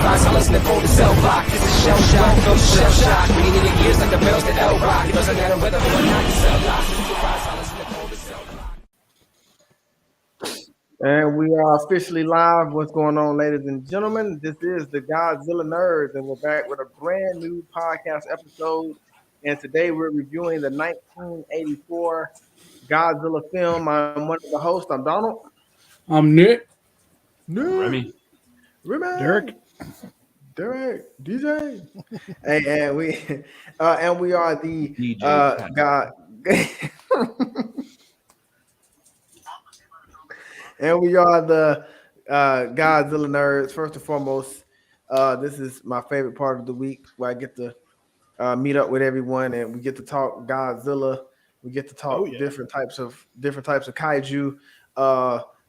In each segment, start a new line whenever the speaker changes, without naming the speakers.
supervise. I listen to pull the cell block. This is shell shock, no shell shock. Ringing in your ears like the bells to El Rock. It doesn't matter whether or not you cell block. Supervise, I listen to pull the cell block.
And we are officially live. What's going on, ladies and gentlemen? This is the Godzilla Nerds, and we're back with a brand new podcast episode. And today we're reviewing the 1984 Godzilla film. I'm one of the hosts. I'm Donald.
I'm Nick.
Remy.
Derek, DJ. Hey, and we are the
DJ
God. And we are the Godzilla Nerds. First and foremost, this is my favorite part of the week where I get to meet up with everyone and we get to talk Godzilla. We get to talk different types of kaiju.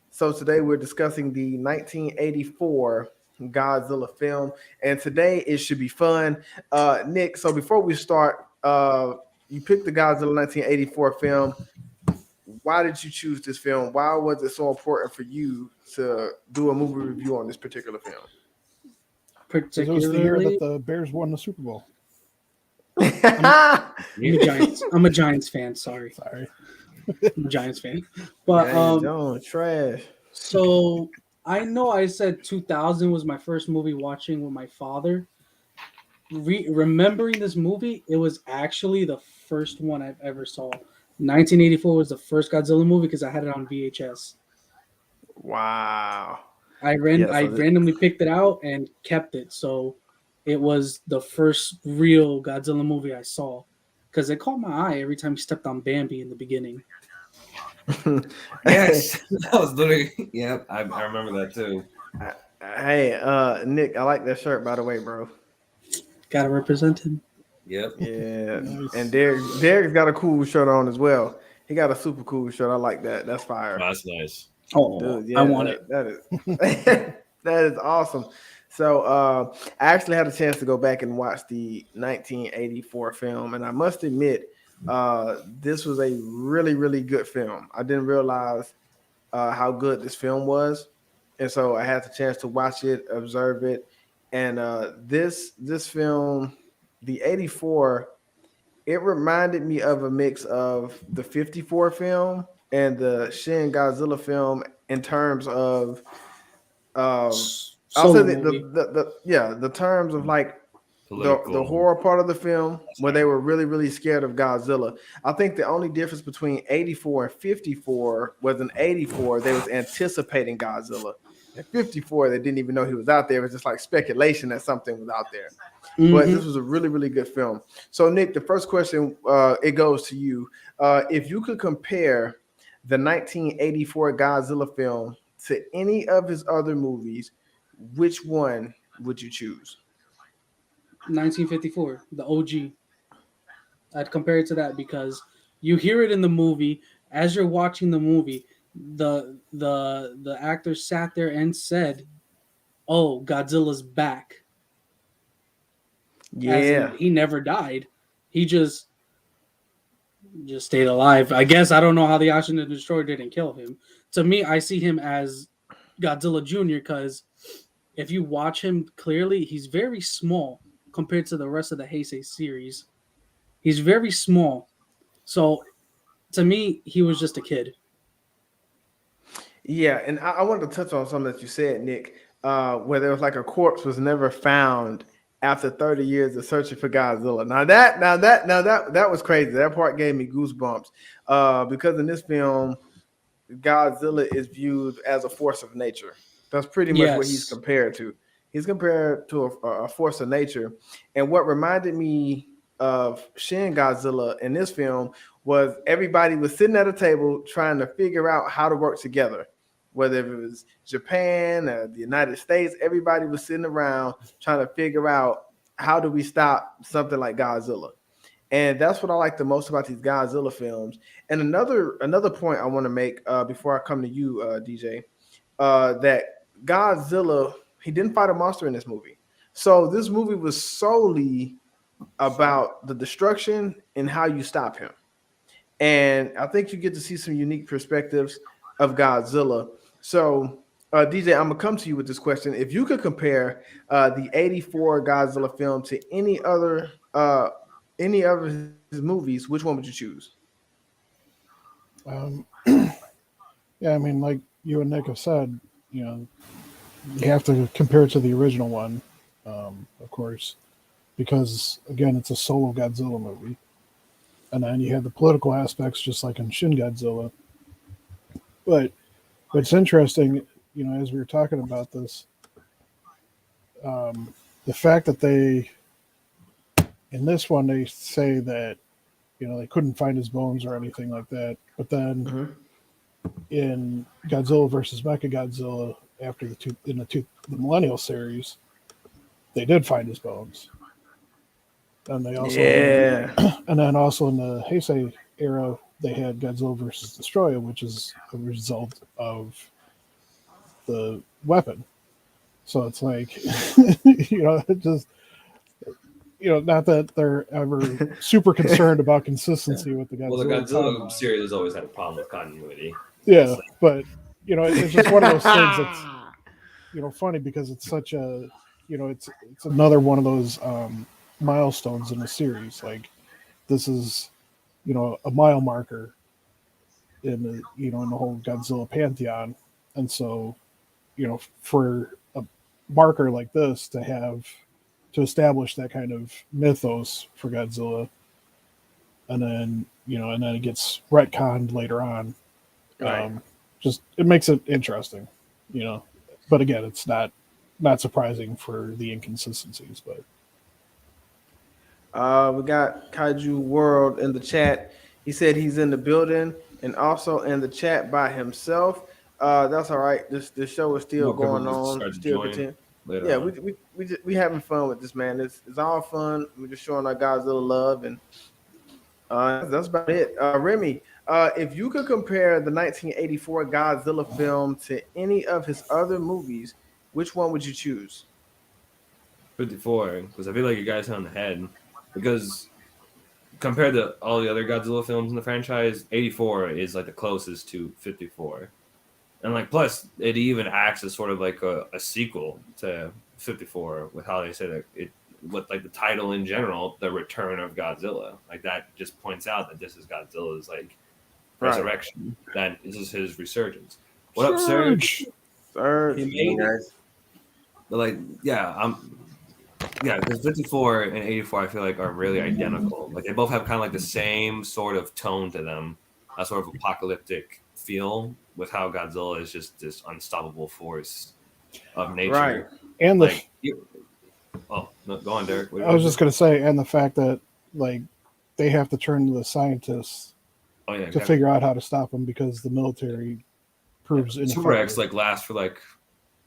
So today we're discussing the 1984 Godzilla film, and today it should be fun. Nick, so before we start, you picked the Godzilla 1984 film. Why did you choose this film? Why was it so important for you to do a movie review on this particular film?
Because it was the year that the Bears won the Super Bowl.
I'm a Giants fan. Sorry. I'm a Giants fan. But
trash.
So I know I said 2000 was my first movie watching with my father. Remembering this movie, it was actually the first one I've ever saw. 1984 was the first Godzilla movie because I had it on VHS.
Wow.
I randomly picked it out and kept it. So it was the first real Godzilla movie I saw because it caught my eye every time he stepped on Bambi in the beginning.
Yes, that was literally. Yep, I remember that too.
Hey, Nick, I like that shirt, by the way, bro.
Gotta represent him.
Yep.
Yeah,
Nice.
and Derek's got a cool shirt on as well. He got a super cool shirt. I like that. That's fire.
That's nice.
Oh,
Dude,
I want it.
That is that is awesome. So I actually had a chance to go back and watch the 1984 film, and I must admit, this was a really, really good film. I didn't realize how good this film was, and so I had the chance to watch it, observe it, and this film, the 84, it reminded me of a mix of the 54 film and the Shin Godzilla film in terms of I'll say the terms of like the horror part of the film where they were really, really scared of Godzilla. I think the only difference between 84 and 54 was in 84 they was anticipating Godzilla. In 54 they didn't even know he was out there. It was just like speculation that something was out there. Mm-hmm. But this was a really, really good film. So Nick, the first question it goes to you. If you could compare the 1984 Godzilla film to any of his other movies, which one would you choose?
1954, the OG. I'd compare it to that because you hear it in the movie as you're watching the movie. The actor sat there and said, "Oh, Godzilla's back."
Yeah,
he never died. He just stayed alive. I guess I don't know how the Ocean and Destroyer didn't kill him. To me, I see him as Godzilla Jr. because if you watch him clearly, he's very small compared to the rest of the Heisei series. He's very small. So to me, he was just a kid.
Yeah, and I wanted to touch on something that you said, Nick, where there was like a corpse was never found after 30 years of searching for Godzilla. Now that was crazy. That part gave me goosebumps because in this film, Godzilla is viewed as a force of nature. That's pretty much what he's compared to. He's compared to a force of nature. And what reminded me of Shin Godzilla in this film was everybody was sitting at a table trying to figure out how to work together. Whether it was Japan or the United States, everybody was sitting around trying to figure out how do we stop something like Godzilla. And that's what I like the most about these Godzilla films. And another point I want to make before I come to you, DJ, that Godzilla, he didn't fight a monster in this movie. So this movie was solely about the destruction and how you stop him. And I think you get to see some unique perspectives of Godzilla. So DJ, I'm gonna come to you with this question. If you could compare the '84 Godzilla film to any of his movies, which one would you choose?
Um, yeah, I mean, like you and Nick have said, you know, you have to compare it to the original one, of course, because again, it's a solo Godzilla movie, and then you have the political aspects, just like in Shin Godzilla. But what's interesting, you know, as we were talking about this, the fact that they in this one they say that you know they couldn't find his bones or anything like that, but then
Mhm.
in Godzilla versus Mechagodzilla after the Millennial series, they did find his bones, and they also
Yeah,
and then also in the Heisei era they had Godzilla versus Destroyer, which is a result of the weapon. So it's like you know, it just you know, not that they're ever super concerned about consistency with the
Well, the
Godzilla
Godzilla
timeline.
series has always had a problem with continuity.
Yeah,
It's like,
but you know, it's just one of those things that's you know funny because it's such a you know it's another one of those milestones in the series. Like this is you know a mile marker in the you know in the whole Godzilla pantheon, and so you know for a marker like this to have to establish that kind of mythos for Godzilla, and then you know and then it gets retconned later on.
right.
Just it makes it interesting, you know. But again, it's not surprising for the inconsistencies. But
We got Kaiju World in the chat. He said he's in the building and also in the chat by himself. That's all right. This show is still
more people
going
will
on.
start to
Still
join
continue.
later
Yeah,
on.
we having fun with this, man. It's all fun. We're just showing our Godzilla love, and that's about it. Remy, if you could compare the 1984 Godzilla film to any of his other movies, which one would you choose?
54, because I feel like you guys hit on the head. Because compared to all the other Godzilla films in the franchise, 84 is like the closest to 54. And like plus it even acts as sort of like a sequel to 54 with how they say that it with like the title in general, The Return of Godzilla. Like that just points out that this is Godzilla's like
Right,
resurrection. That this is his resurgence. What up, sir?
Surge.
Surge.
He
Hey
made it.
guys.
But like, yeah, because 54 and 84 I feel like are really identical. Like they both have kind of like the same sort of tone to them, a sort of apocalyptic feel with how Godzilla is just this unstoppable force of
Right.
nature.
And
Like, oh, no, go on, Derek. What
I was just gonna say, and the fact that like they have to turn to the scientists
oh yeah,
to
exactly.
figure out how to stop them because the military proves
Super X
ineffective.
like lasts for like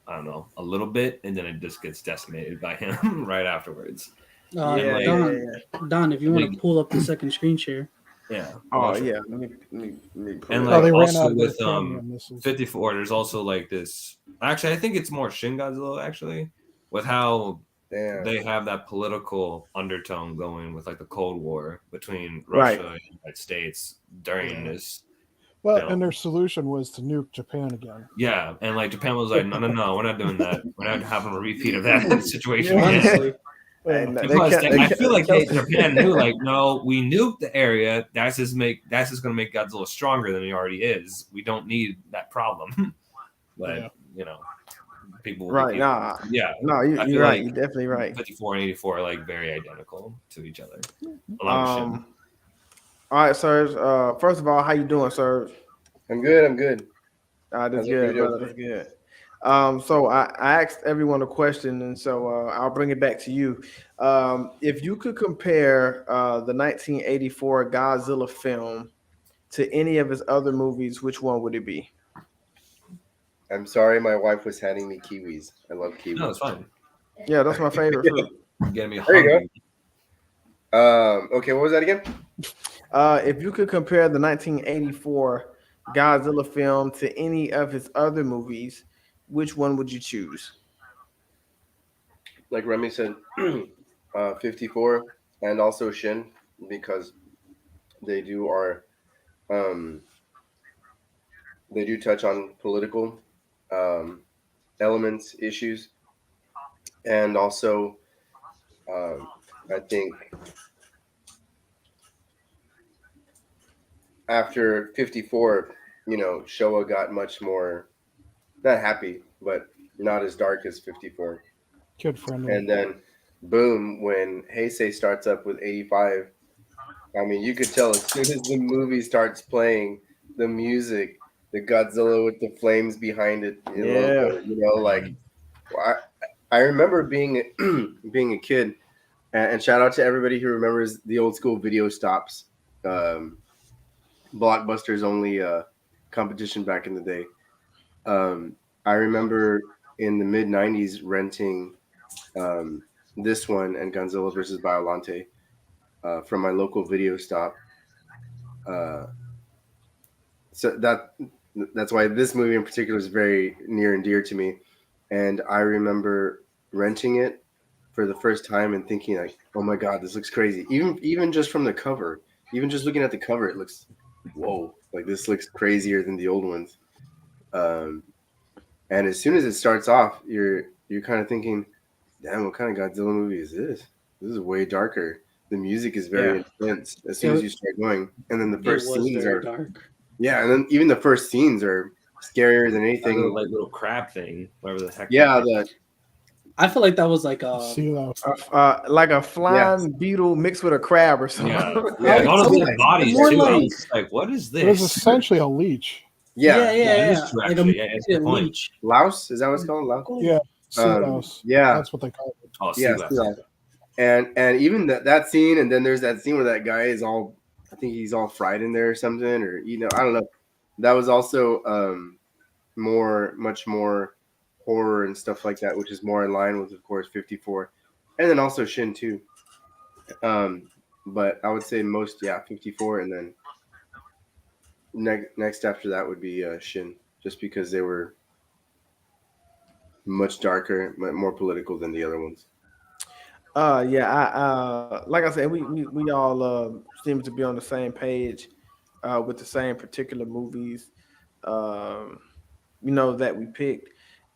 I don't know a little bit, and then it just gets decimated by him right afterwards.
Yeah,
like-
Don, if you want
like-
to pull up the second screen share.
Yeah.
Oh
sure.
yeah. Let me pull
And
it
like
Oh, they
up.
ran
also
out of their
with
cadmium missiles.
54, there's also like this. Actually, I think it's more Shin Godzilla actually, with how
Damn.
they have that political undertone going with like the Cold War between
Right.
Russia and the United States during
Yeah.
this.
Well,
film.
and their solution was to nuke Japan again.
Yeah, and like Japan was like, no, we're not doing that. We're not having a repeat of that situation
Yeah.
again.
Honestly,
Hey,
Uh,
no,
And
they
plus,
can't- they
I
can't-
feel like
they-
Japan knew, like, no, we nuked the area. That's just going to make Godzilla stronger than he already is. We don't need that problem. But
Yeah.
you know, people will
Right.
be
Nah.
yeah.
No,
I
you're
feel
right.
like
You're definitely right.
54 and 84 are like very identical to each other. Along with Shin.
All right, Serge. First of all, how you doing, Serge?
I'm good.
That's
How's
good,
everybody doing?
brother. That's good. So I asked everyone a question, and so I'll bring it back to you. If you could compare the 1984 Godzilla film to any of his other movies, which one would it be?
I'm sorry, my wife was handing me kiwis. I love kiwis.
No, it's fine.
Yeah, that's my favorite fruit.
You're getting me
There you go.
hungry.
Okay, what was that again?
If you could compare the 1984 Godzilla film to any of his other movies, which one would you choose?
Like Remy said, 54 and also Shin because they do are they do touch on political elements, issues, and also I think after 54, Showa got much more not happy, but not as dark as 54.
Kid friendly.
And then, boom, when Heisei starts up with 85, I mean, you could tell as soon as the movie starts playing, the music, the Godzilla with the flames behind it,
Yeah.
like I, I remember being being a kid, and shout out to everybody who remembers the old school video stops, Blockbuster's only competition back in the day. I remember in the mid '90s renting this one and Godzilla versus Biolante from my local video stop. So that's why this movie in particular is very near and dear to me. And I remember renting it for the first time and thinking like, "Oh my god, this looks crazy!" Even just from the cover, even just looking at the cover, it looks, whoa, like this looks crazier than the old ones. And as soon as it starts off, you're kind of thinking, "Damn, what kind of Godzilla movie is this? This is way darker." The music is very intense as soon as you start going, and then the first scenes are
dark.
yeah, and then even the first scenes are scarier than anything.
Like little crab thing, whatever the heck.
Yeah,
I feel like that was like
See
like a flying beetle mixed with a crab or something.
yeah, honestly, the bodies
more
too.
like-
I was like, what is
it was
this?
essentially a leach.
yeah.
it is true,
Like
actually.
a
Yeah, it's a good point.
leech.
Louse, is that what it's called? Louse.
Yeah, sea louse.
Yeah,
That's what they call it.
Oh,
yeah,
sea
sea
louse.
louse. And even that scene, and then there's that scene where that guy is all, I think he's all fried in there or something, or I don't know. That was also much more horror and stuff like that, which is more in line with, of course, 54, and then also Shin too. But I would say most, 54, and then next after that would be Shin, just because they were much darker, more political than the other ones.
I like I said, we all seem to be on the same page with the same particular movies, that we picked,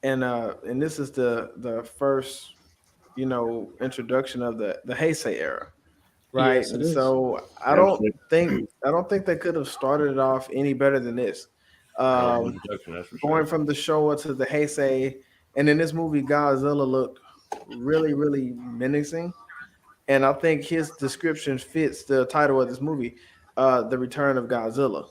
and this is the first, introduction of the Heisei era, right?
Yes, it
and
is.
so I don't think they could have started it off any better than this.
Introduction, that's for sure.
Going from the Showa to the Heisei, and in this movie, Godzilla looked really, really menacing, and I think his description fits the title of this movie, "The Return of Godzilla."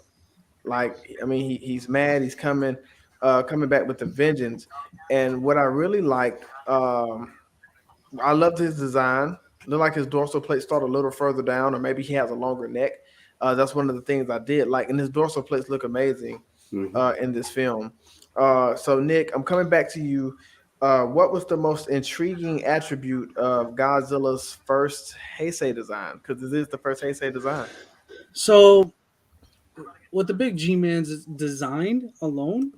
Like, I mean, he's mad. He's coming back with a vengeance. And what I really liked, I loved his design. Looked like his dorsal plate started a little further down, or maybe he has a longer neck. That's one of the things I did like, and his dorsal plates look amazing in this film. So, Nick, I'm coming back to you. What was the most intriguing attribute of Godzilla's first Heisei design? Because this is the first Heisei design.
So, what the big G-Man's designed alone,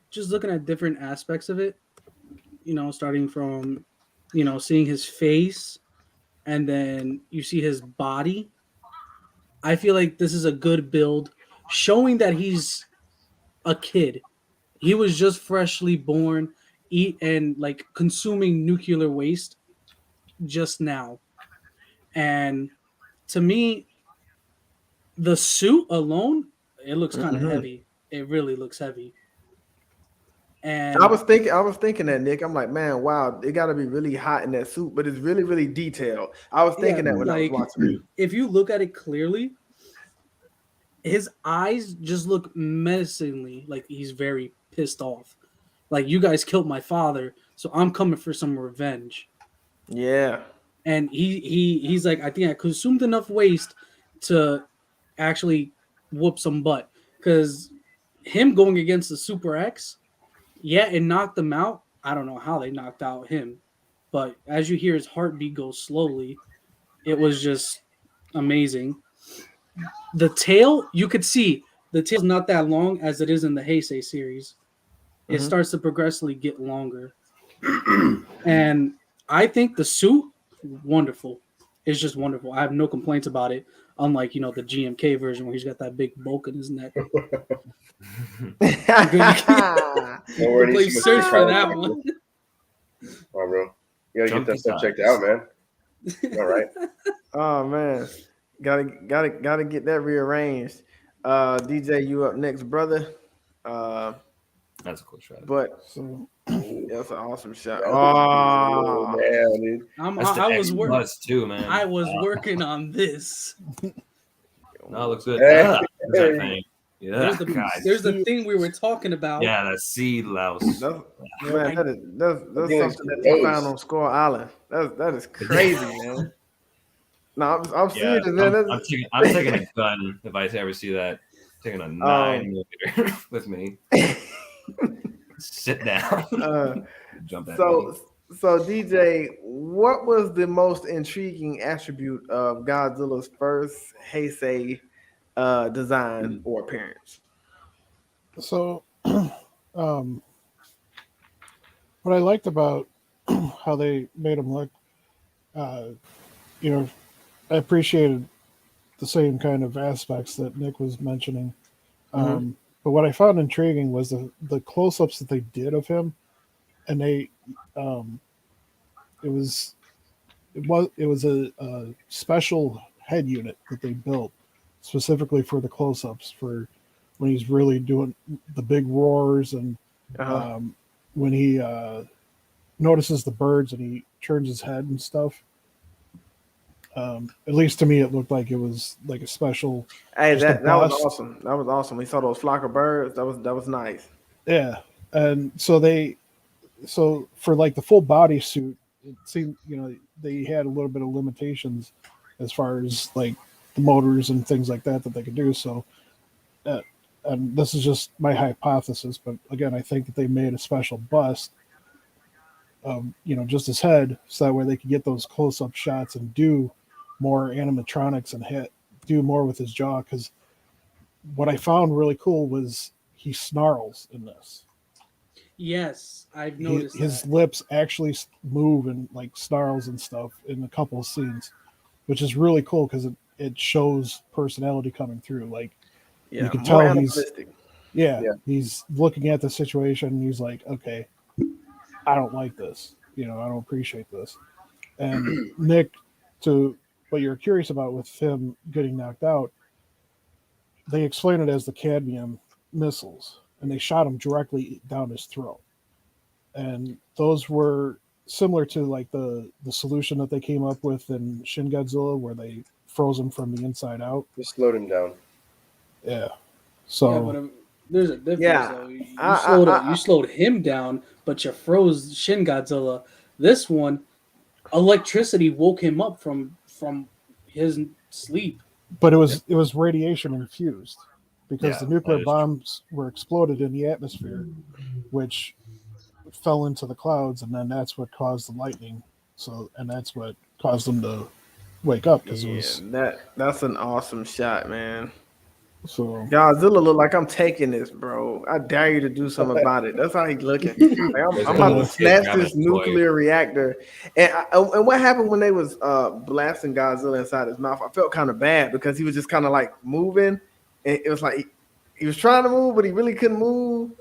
just looking at different aspects of it, starting from, seeing his face, and then you see his body. I feel like this is a good build, showing that he's a kid. He was just freshly born, and like consuming nuclear waste just now. And to me, the suit alone, it looks kind of heavy. It really looks heavy. And
I was thinking that, Nick. I'm like, man, wow, it got to be really hot in that suit, but it's really, really detailed. I was thinking that when I was watching it.
If you look at it clearly, his eyes just look menacingly, like he's very pissed off. Like, you guys killed my father, so I'm coming for some revenge.
Yeah.
And he's like, I think I consumed enough waste to actually whoop some butt. Because him going against the Super X, it knocked them out. I don't know how they knocked out him. But as you hear his heartbeat go slowly, it was just amazing. The tail, you could see, the tail's not that long as it is in the Heisei series. It starts to progressively get longer. And I think the suit, wonderful. It's just wonderful. I have no complaints about it. Unlike the GMK version where he's got that big bulk in his neck.
Don't worry,
Please
he's
search for
gonna-
that one.
Oh, bro, you gotta get
Chunky
that stuff checked
thighs.
out, man. All right.
Oh man, gotta get that rearranged. DJ, you up next, brother.
That's a cool shot.
But
So
that's an awesome shot.
Oh,
Oh,
man, dude.
That's the
I was
X Plus too, man.
I was working on this.
No, it looks good.
Hey.
Ah, there's that thing. Yeah,
There's the thing we were talking about.
yeah, that sea louse.
that's, man, that's
I think
something that
it's
they
gross.
found on Skull Island. That is crazy, man. No, I'm
Yeah,
serious, man.
I'm taking a gun if I ever see that. Taking a 9mm with me. Sit down. Jump at me.
So DJ, what was the most intriguing attribute of Godzilla's first Heisei design or appearance?
So, what I liked about how they made him look, you know, I appreciated the same kind of aspects that Nick was mentioning. But what I found intriguing was the close-ups that they did of him, and it was a special head unit that they built specifically for the close-ups for when he's really doing the big roars and when he notices the birds and he turns his head and stuff. At least to me, it looked like it was like a special.
Hey,
just a
that was
bust.
awesome. That was awesome. We saw those flock of birds. That was nice.
Yeah, and so for like the full body suit, it seemed they had a little bit of limitations as far as like the motors and things like that they could do. So, and this is just my hypothesis, but again, I think that they made a special bust of just his head, so that way they could get those close-up shots and do more animatronics and do more with his jaw. Because what I found really cool was he snarls in this.
Yes, I've noticed
His
that.
lips actually move and like snarls and stuff in a couple of scenes, which is really cool because it shows personality coming through. Like you can
more
tell he's
animalistic.
he's looking at the situation and he's like, okay, I don't like this. I don't appreciate this. And Nick, to what you're curious about with him getting knocked out, they explain it as the cadmium missiles, and they shot him directly down his throat. And those were similar to like the solution that they came up with in Shin Godzilla, where they froze him from the inside out.
Just slowed him down.
Yeah. So
Yeah, but there's a difference.
Yeah.
Though. You slowed him down, but you froze Shin Godzilla. This one, electricity woke him up from his sleep.
but it was radiation infused because the nuclear
that is
bombs were exploded in the atmosphere, which fell into the clouds, and then that's what caused the lightning. So, and that's what caused them to wake up because it was
that's an awesome shot, man.
so.
Godzilla look like I'm taking this, bro. I dare you to do something about it. That's how he's looking. Like, I'm about to snatch this nuclear reactor. And what happened when they was blasting Godzilla inside his mouth? I felt kind of bad because he was just kind of like moving, and it was like he was trying to move, but he really couldn't move.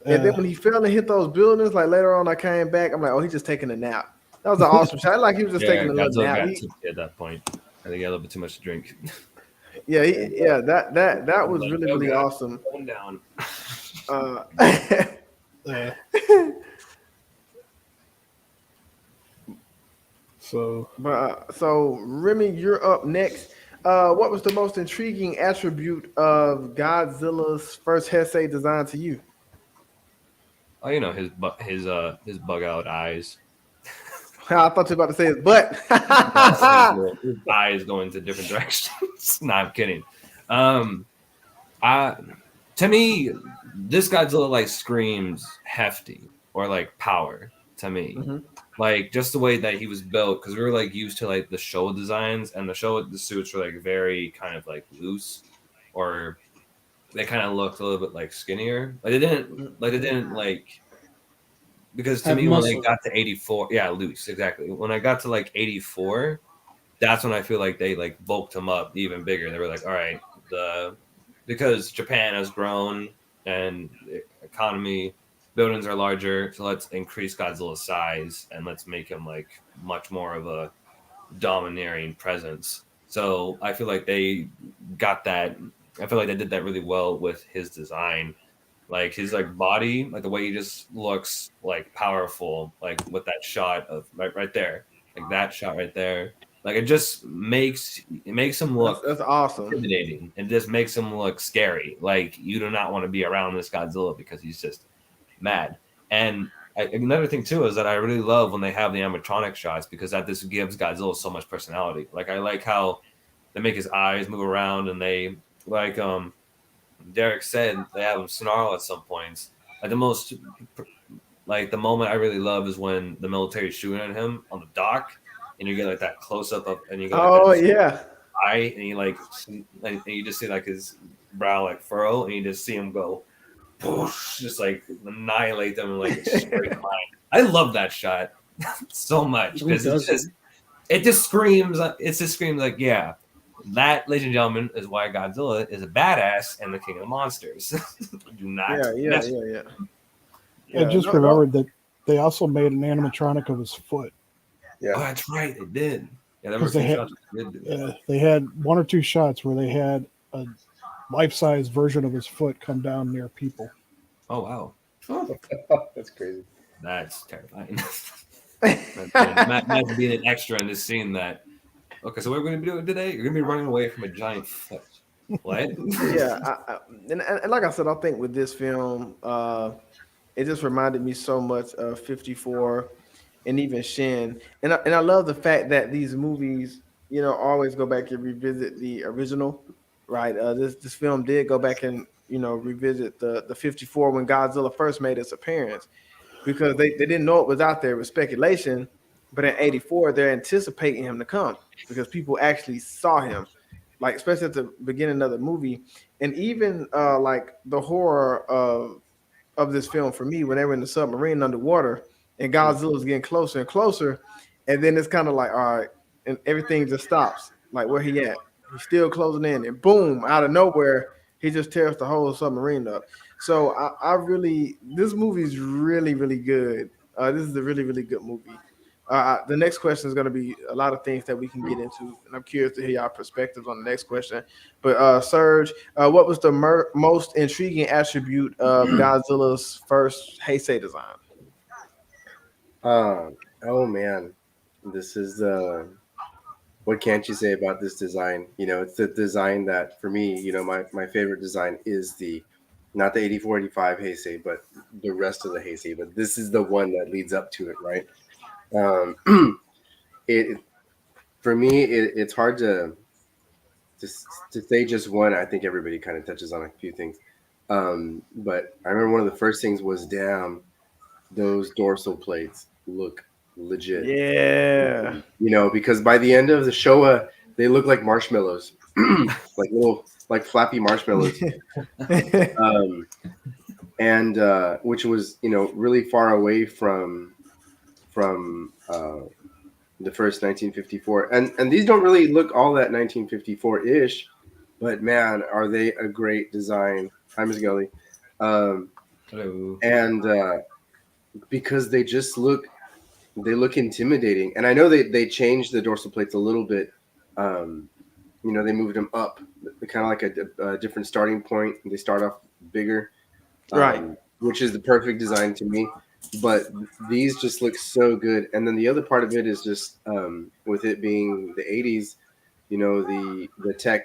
And then when he fell and hit those buildings, like later on, I came back. I'm like, oh, he's just taking a nap. That was an awesome shot. Like he was just taking a little
Godzilla
nap.
got tipsy at that point. I think he had a little bit too much to drink.
That was
Like,
really
God,
awesome.
calm down.
So Remy, you're up next. What was the most intriguing attribute of Godzilla's first Heisei design to you?
Oh, his bug out eyes.
I thought you were about to say his butt.
His eyes going to different directions. No, I'm kidding. To me, this Godzilla like screams hefty or like power to me.
Mm-hmm.
Like just the way that he was built, because we were like used to like the show designs, and the suits were like very kind of like loose, or they kind of looked a little bit like skinnier. Like they didn't like. Because to
Have
me,
muscle.
when I got to 84, yeah, loose, exactly. When I got to like 84, that's when I feel like they like bulked him up even bigger. They were like, all right, because Japan has grown and the economy buildings are larger, so let's increase Godzilla's size and let's make him like much more of a domineering presence. So I feel like they got that. I feel like they did that really well with his design, like his like body, like the way he just looks like powerful, like with that shot of right there, like that shot right there. Like it makes him look
That's awesome.
intimidating and just makes him look scary. Like you do not want to be around this Godzilla because he's just mad. And another thing too is that I really love when they have the animatronic shots because that just gives Godzilla so much personality. Like I like how they make his eyes move around and they like Derek said they have him snarl at some points. Like the moment I really love is when the military's shooting at him on the dock and you get like that close up of and you get like
Oh
that
yeah.
eye and and you just see like his brow like furrow and you just see him go poosh, just like annihilate them in like a straight line. I love that shot so much because it just screams like yeah, that, ladies and gentlemen, is why Godzilla is a badass and the king of the monsters. Do not
Yeah.
I just remembered that they also made an animatronic of his foot.
Yeah.
Oh, that's right, they did. Yeah, there were
'Cause they
some
had-
shots that did do that.
They had one or two shots where they had a life-size version of his foot come down near people.
Oh wow,
That's crazy.
that's terrifying. Imagine being an extra in this scene that. Okay, so what we're going to be doing today? You're going to be running away from a giant foot. What?
Yeah, and like I said, I think with this film, it just reminded me so much of 54 and even Shin. And I love the fact that these movies, always go back and revisit the original, right? This film did go back and, revisit the 54 when Godzilla first made its appearance because they didn't know it was out there. It was speculation. But in 84, they're anticipating him to come because people actually saw him, like especially at the beginning of the movie. And even like the horror of this film for me, when they were in the submarine underwater and Godzilla's getting closer and closer, and then it's kind of like, all right, and everything just stops. Like where he at? He's still closing in, and boom, out of nowhere, he just tears the whole submarine up. So this movie is really, really good. This is a really, really good movie. The next question is going to be a lot of things that we can get into, and I'm curious to hear your perspectives on the next question. But Serge, what was the most intriguing attribute of Godzilla's first Heisei design?
Oh man, this is what can't you say about this design? It's the design that for me, my favorite design is not the 84, 85 Heisei, but the rest of the Heisei. But this is the one that leads up to it, right? For me, it's hard to say just one. I think everybody kind of touches on a few things. But I remember one of the first things was, damn, those dorsal plates look legit.
Yeah.
Because by the end of the Showa, they look like marshmallows, like little, like flappy marshmallows. And which was, really far away from the first 1954, and these don't really look all that 1954-ish, but man, are they a great design. Hi, Ms. Gully.
Hello.
And because they look intimidating, and I know they changed the dorsal plates a little bit. They moved them up, kind of like a different starting point. They start off bigger,
Right.
Which is the perfect design to me. But these just look so good. And then the other part of it is just with it being the 80s, the tech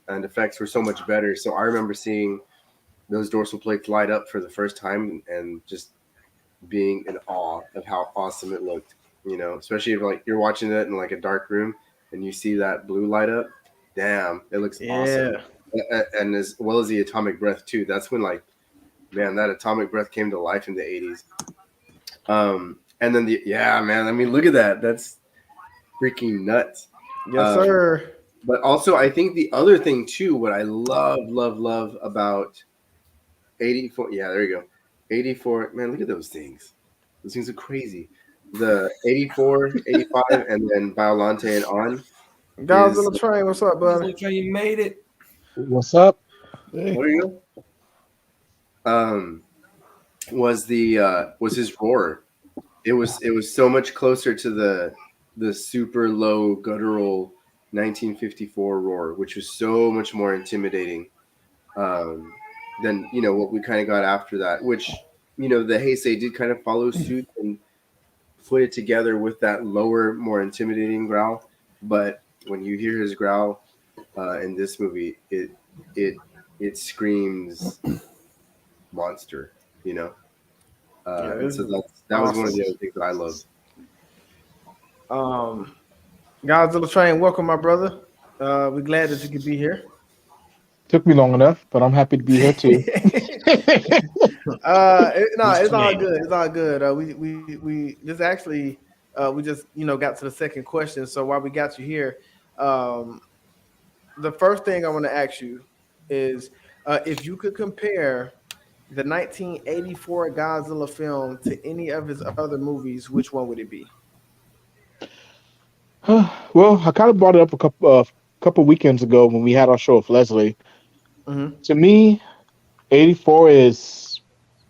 and effects were so much better. So I remember seeing those dorsal plates light up for the first time and just being in awe of how awesome it looked. Especially if like you're watching it in like a dark room and you see that blue light up. Damn, it looks awesome. And as well as the atomic breath too. That's when like, man, that atomic breath came to life in the 80s. And then man, I mean, look at that. That's freaking nuts.
Yes, sir.
But also, I think the other thing too, what I love about 84. Yeah, there you go. 84. Man, look at those things. Those things are crazy. The 84, 85, and then Biollante and on.
Godzilla Train, what's up, buddy?
You made it.
What's up?
Hey,
There you go. Was his roar. It was so much closer to the super low guttural 1954 roar, which was so much more intimidating than what we kind of got after that. Which the Heisei did kind of follow suit and put it together with that lower, more intimidating growl. But when you hear his growl in this movie, it screams monster. And so that was one of the other things that I loved.
Godzilla Train, welcome, my brother. We're glad that you could be here.
Took me long enough, but I'm happy to be here too.
It's all good. It's all good. We just actually we just got to the second question. So while we got you here, the first thing I want to ask you is if you could compare the 1984 Godzilla film to any of his other movies, which one would it be?
Well, I kind of brought it up a couple weekends ago when we had our show with Leslie.
Mm-hmm.
To me, 84 is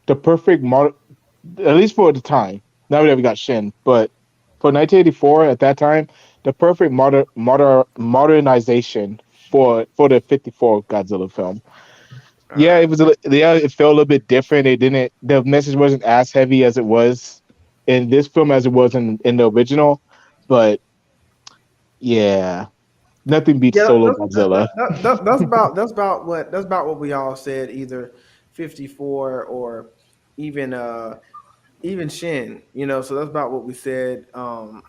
the perfect at least for the time. Now that we got Shin, but for 1984 at that time, the perfect modernization for the 54 Godzilla film. Yeah, it felt a little bit different. The message wasn't as heavy as it was in this film as it was in the original, but yeah, nothing beats Solo Godzilla.
That's about what we all said. Either 54 or even Shin. So that's about what we said. And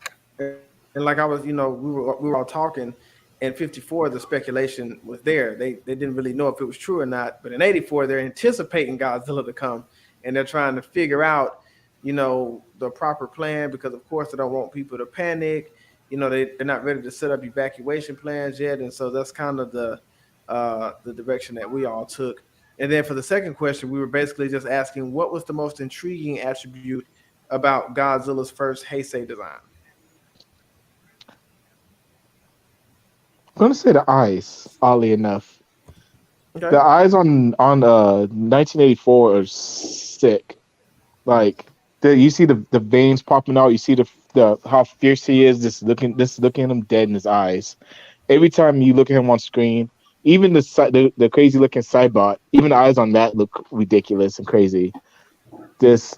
like I was, we were all talking. In 54, the speculation was there. They didn't really know if it was true or not. But in 84, they're anticipating Godzilla to come, and they're trying to figure out, the proper plan because, of course, they don't want people to panic. They're not ready to set up evacuation plans yet, and so that's kind of the direction that we all took. And then for the second question, we were basically just asking what was the most intriguing attribute about Godzilla's first Heisei design.
I'm gonna say the eyes. Oddly enough,
Okay.
the eyes on 1984 are sick. Like you see the veins popping out. You see the how fierce he is. Just looking at him dead in his eyes. Every time you look at him on screen, even the crazy looking Cybot, even the eyes on that look ridiculous and crazy. And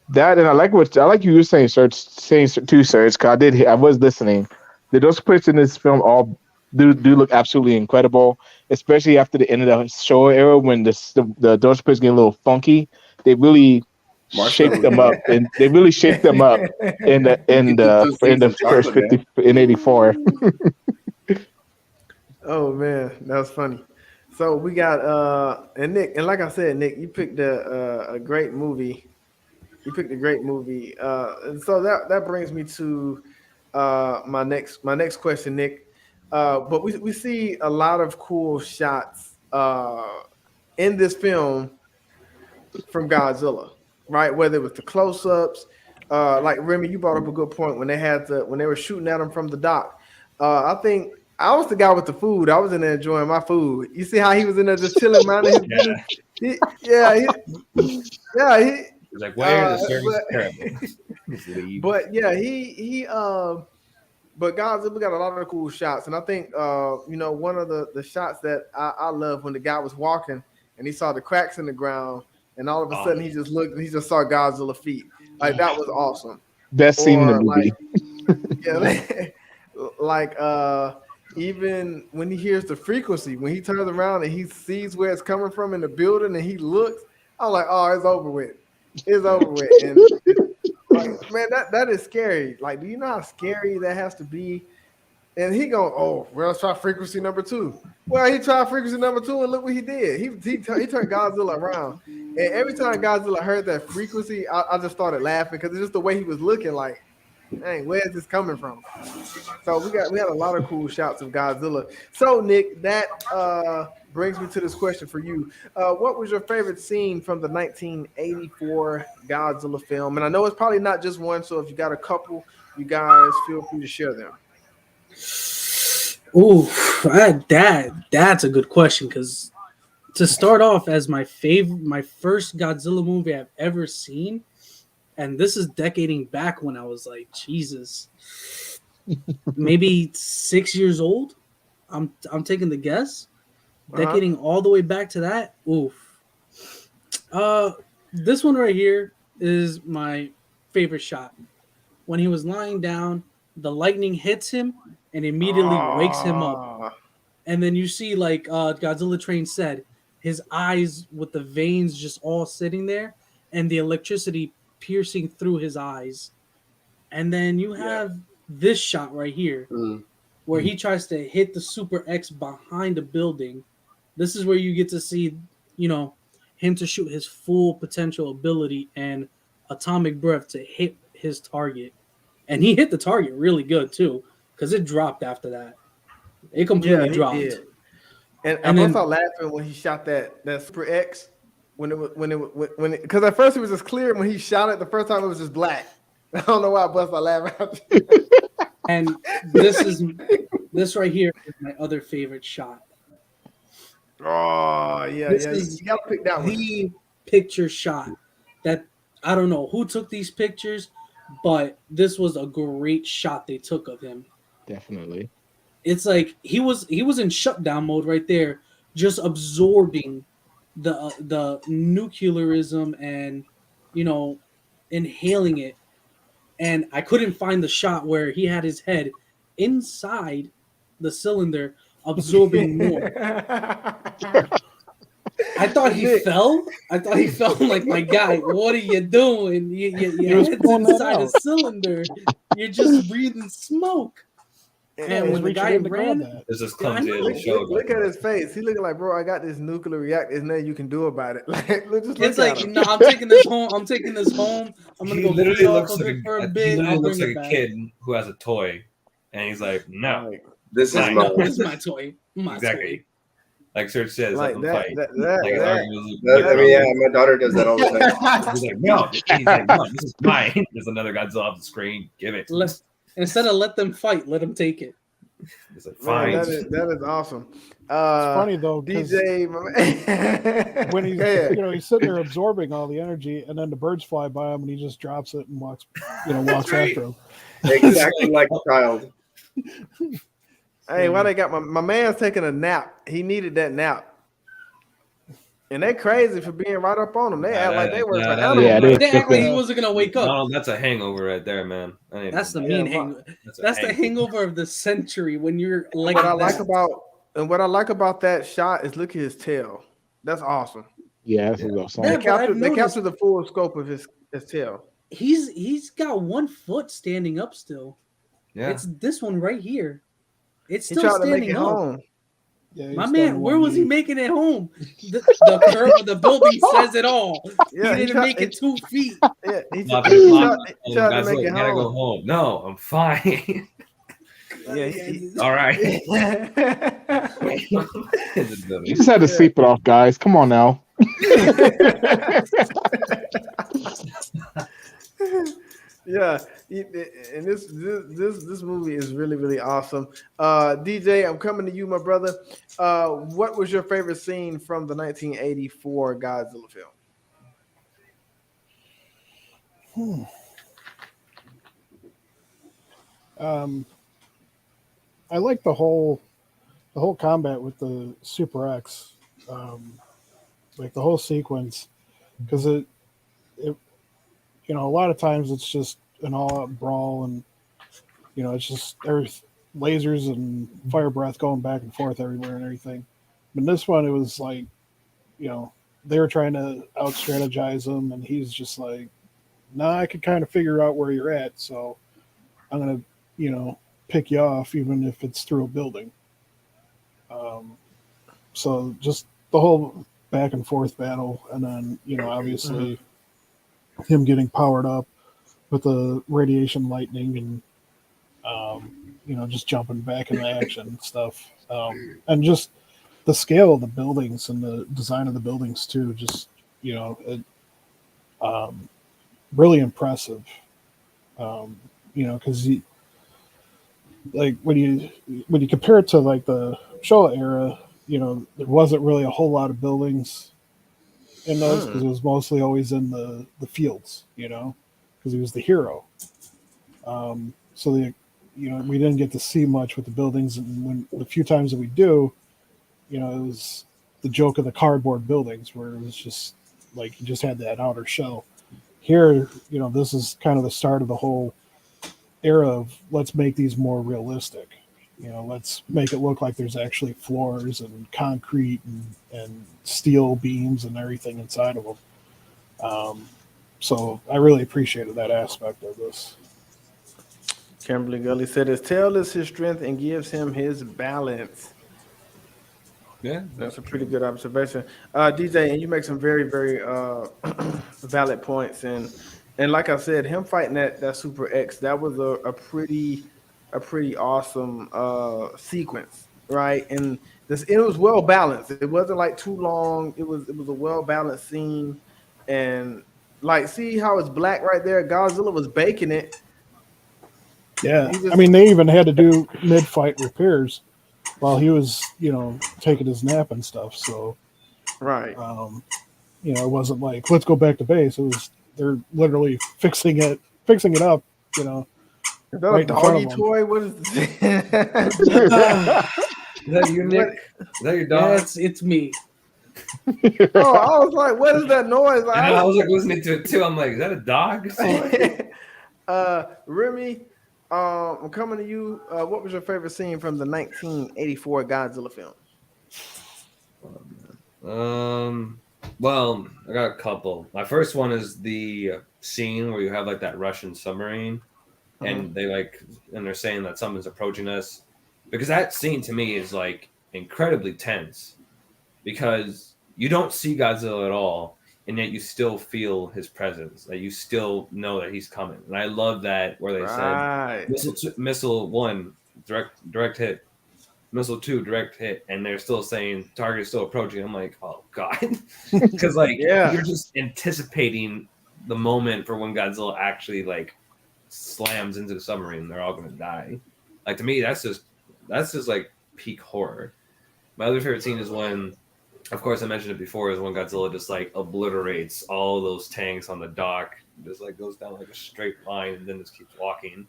I like you were saying, Serge. Cause I was listening. Those puts in this film all do look absolutely incredible, especially after the end of the Showa era when the Dose puts get a little funky. They really shake them up, and they really shake them up in the first 50 in 84.
Oh man, that was funny. So we got and Nick, and like I said, Nick, you picked a great movie. You picked a great movie. And so that brings me to my next question, Nick. But we see a lot of cool shots in this film from Godzilla, right? Whether it was the close-ups, like Remy, you brought up a good point when they were shooting at him from the dock. I think I was the guy with the food. I was in there enjoying my food. You see how he was in there just chilling, minding his business. He
He's like, where the service terrible.
But Godzilla got a lot of cool shots, and I think one of the shots that I love when the guy was walking and he saw the cracks in the ground, and all of a sudden he just looked and he just saw Godzilla feet. Like that was awesome.
Best scene in the movie.
Even when he hears the frequency, when he turns around and he sees where it's coming from in the building, and he looks, I'm like, oh, it's over with. It's over with. And like, man, that is scary. Like, do you know how scary that has to be? And he going, oh, well, let's try frequency number 2. Well, he tried frequency number 2, and look what he did. He turned Godzilla around. And every time Godzilla heard that frequency, I just started laughing because it's just the way he was looking like, dang, where is this coming from? So we had a lot of cool shots of Godzilla. So, Nick, that brings me to this question for you. What was your favorite scene from the 1984 Godzilla film? And I know it's probably not just one, so if you got a couple, you guys feel free to share them.
Ooh, that's a good question because to start off as my first Godzilla movie I've ever seen, and this is decading back when I was like, Jesus, maybe 6 years old. I'm taking the guess, decading all the way back to that. Oof. This one right here is my favorite shot. When he was lying down, the lightning hits him and immediately wakes him up.
Ah,
And then you see, like Godzilla Train said, his eyes with the veins just all sitting there and the electricity piercing through his eyes. And then you have this shot right here where he tries to hit the Super X behind the building. This is where you get to see, him to shoot his full potential ability and atomic breath to hit his target. And he hit the target really good too, because it dropped after that. It completely
he
dropped.
did. And I
And then-
bust out laughing when he shot that Super X because at first it was just clear. When he shot it the first time, it was just black. I don't know why I bust out laughing.
And this right here is my other favorite shot.
Oh yeah,
This
yeah.
is
You gotta pick that one.
the picture shot that I don't know who took these pictures, but this was a great shot they took of him.
Definitely.
It's like he was in shutdown mode right there, just absorbing the nuclearism and inhaling it. And I couldn't find the shot where he had his head inside the cylinder absorbing more. I thought he fell. I thought he fell. I'm like, my guy, what are you doing? Your
was
head's
pulling that
inside a
out.
cylinder. You're just breathing smoke. And when the
Reaching
guy
in to grab
ran,
that.
It's just
Yeah, I
clumsy
know.
as a show.
Look at his face. He looking like, bro, I got this nuclear reactor. There's nothing you can do about it. Like, just look
it's
at
like,
him.
no, I'm taking this home. I'm taking this home. I'm gonna
He
go
literally
feed off
looks
of
like
it for a
he
bit.
literally
I'll
looks
bring
like
it
a
back.
kid who has a toy, and he's like, no,
Like,
This is
Like,
my.
no, this is my toy. My
exactly.
toy.
Like Serge says,
like
let them
that,
fight.
that,
Like, his
that,
argument was
I mean, yeah, my daughter does that all the time.
that.
he's like, no. And he's like, no, this is mine. There's another Godzilla off the screen. Give it.
Instead of let them fight, let them take it.
It's like,
Man,
fine.
that is awesome.
It's funny though, 'cause
DJ, my man.
when he's
Yeah.
he's sitting there absorbing all the energy, and then the birds fly by him, and he just drops it and walks after him.
Exactly like a child.
Hey, why they got my man's taking a nap? He needed that nap. And they crazy for being right up on him. They act like they work for animals.
Yeah,
They act like he wasn't gonna wake up.
No, that's a hangover right there, man.
That's the
Yeah,
mean
my-
hangover.
That's, a
That's the hangover of the century when you're like
What I like
that.
about that shot is look at his tail. That's awesome.
Yeah, that's a little
Yeah,
something.
but I've
They
noticed
captured the full scope of his tail.
he's got 1 foot standing up still.
Yeah.
It's this one right here. It's
He
still
tried to make
standing
it
up.
home.
Yeah,
My
he's
man,
done
where
one
was he
knee.
making it home? The curve of the building says it all.
Yeah,
he didn't make it 2 feet.
Yeah, he
Not
tried
that it's
to
not-
make
you
it
gotta go
home.
home. No, I'm fine.
Yeah,
All right.
You just had to sleep it off, guys. Come on now.
yeah, and this movie is really awesome. DJ, I'm coming to you, my brother. What was your favorite scene from the 1984 Godzilla film?
I like the whole combat with the Super X, like the whole sequence, because it a lot of times it's just an all-out brawl, and it's just lasers and fire breath going back and forth everywhere and everything. But in this one, it was like, they were trying to out strategize him, and he's just like, "Nah, I could kind of figure out where you're at, so I'm gonna, pick you off, even if it's through a building." So just the whole back and forth battle, and then obviously him getting powered up with the radiation lightning, and just jumping back into action and stuff, and just the scale of the buildings and the design of the buildings too. Just really impressive. Because like when you compare it to like the Showa era, there wasn't really a whole lot of buildings in those because it was mostly always in the fields, because he was the hero. So we didn't get to see much with the buildings, and when the few times that we do, it was the joke of the cardboard buildings where it was just like you just had that outer shell. Here, this is kind of the start of the whole era of let's make these more realistic. Let's make it look like there's actually floors and concrete and steel beams and everything inside of them. So I really appreciated that aspect of this.
Kimberly Gully said his tail is his strength and gives him his balance.
Yeah,
That's a pretty good observation. DJ, and you make some very, very valid points. And like I said, him fighting that Super X, that was a pretty awesome sequence, right? And it was well balanced. It wasn't like too long. It was a well balanced scene. And like, see how it's black right there? Godzilla was baking it.
Yeah, I mean, they even had to do mid-fight repairs while he was, taking his nap and stuff. So,
right.
It wasn't like let's go back to base. It was they're literally fixing it up.
Is that
right
a doggy toy? What is this?
Is that you, Nick? Is that your dog?
Yeah, it's me.
Oh, I was like, what is that noise?
I was like listening to it too. I'm like, is that a dog?
Remy, I'm coming to you. What was your favorite scene from the 1984 Godzilla film?
Well, I got a couple. My first one is the scene where you have like that Russian submarine, and they're saying that something's approaching us, because that scene to me is like incredibly tense, because you don't see Godzilla at all, and yet you still feel his presence. That you still know that he's coming, and I love that where they said missile 1 direct hit. Missile 2 direct hit, and they're still saying target is still approaching. I'm like, oh god, because you're just anticipating the moment for when Godzilla actually like slams into the submarine and they're all going to die. Like, to me, that's just like peak horror. My other favorite scene is when, of course, I mentioned it before, is when Godzilla just like obliterates all those tanks on the dock, just like goes down like a straight line and then just keeps walking.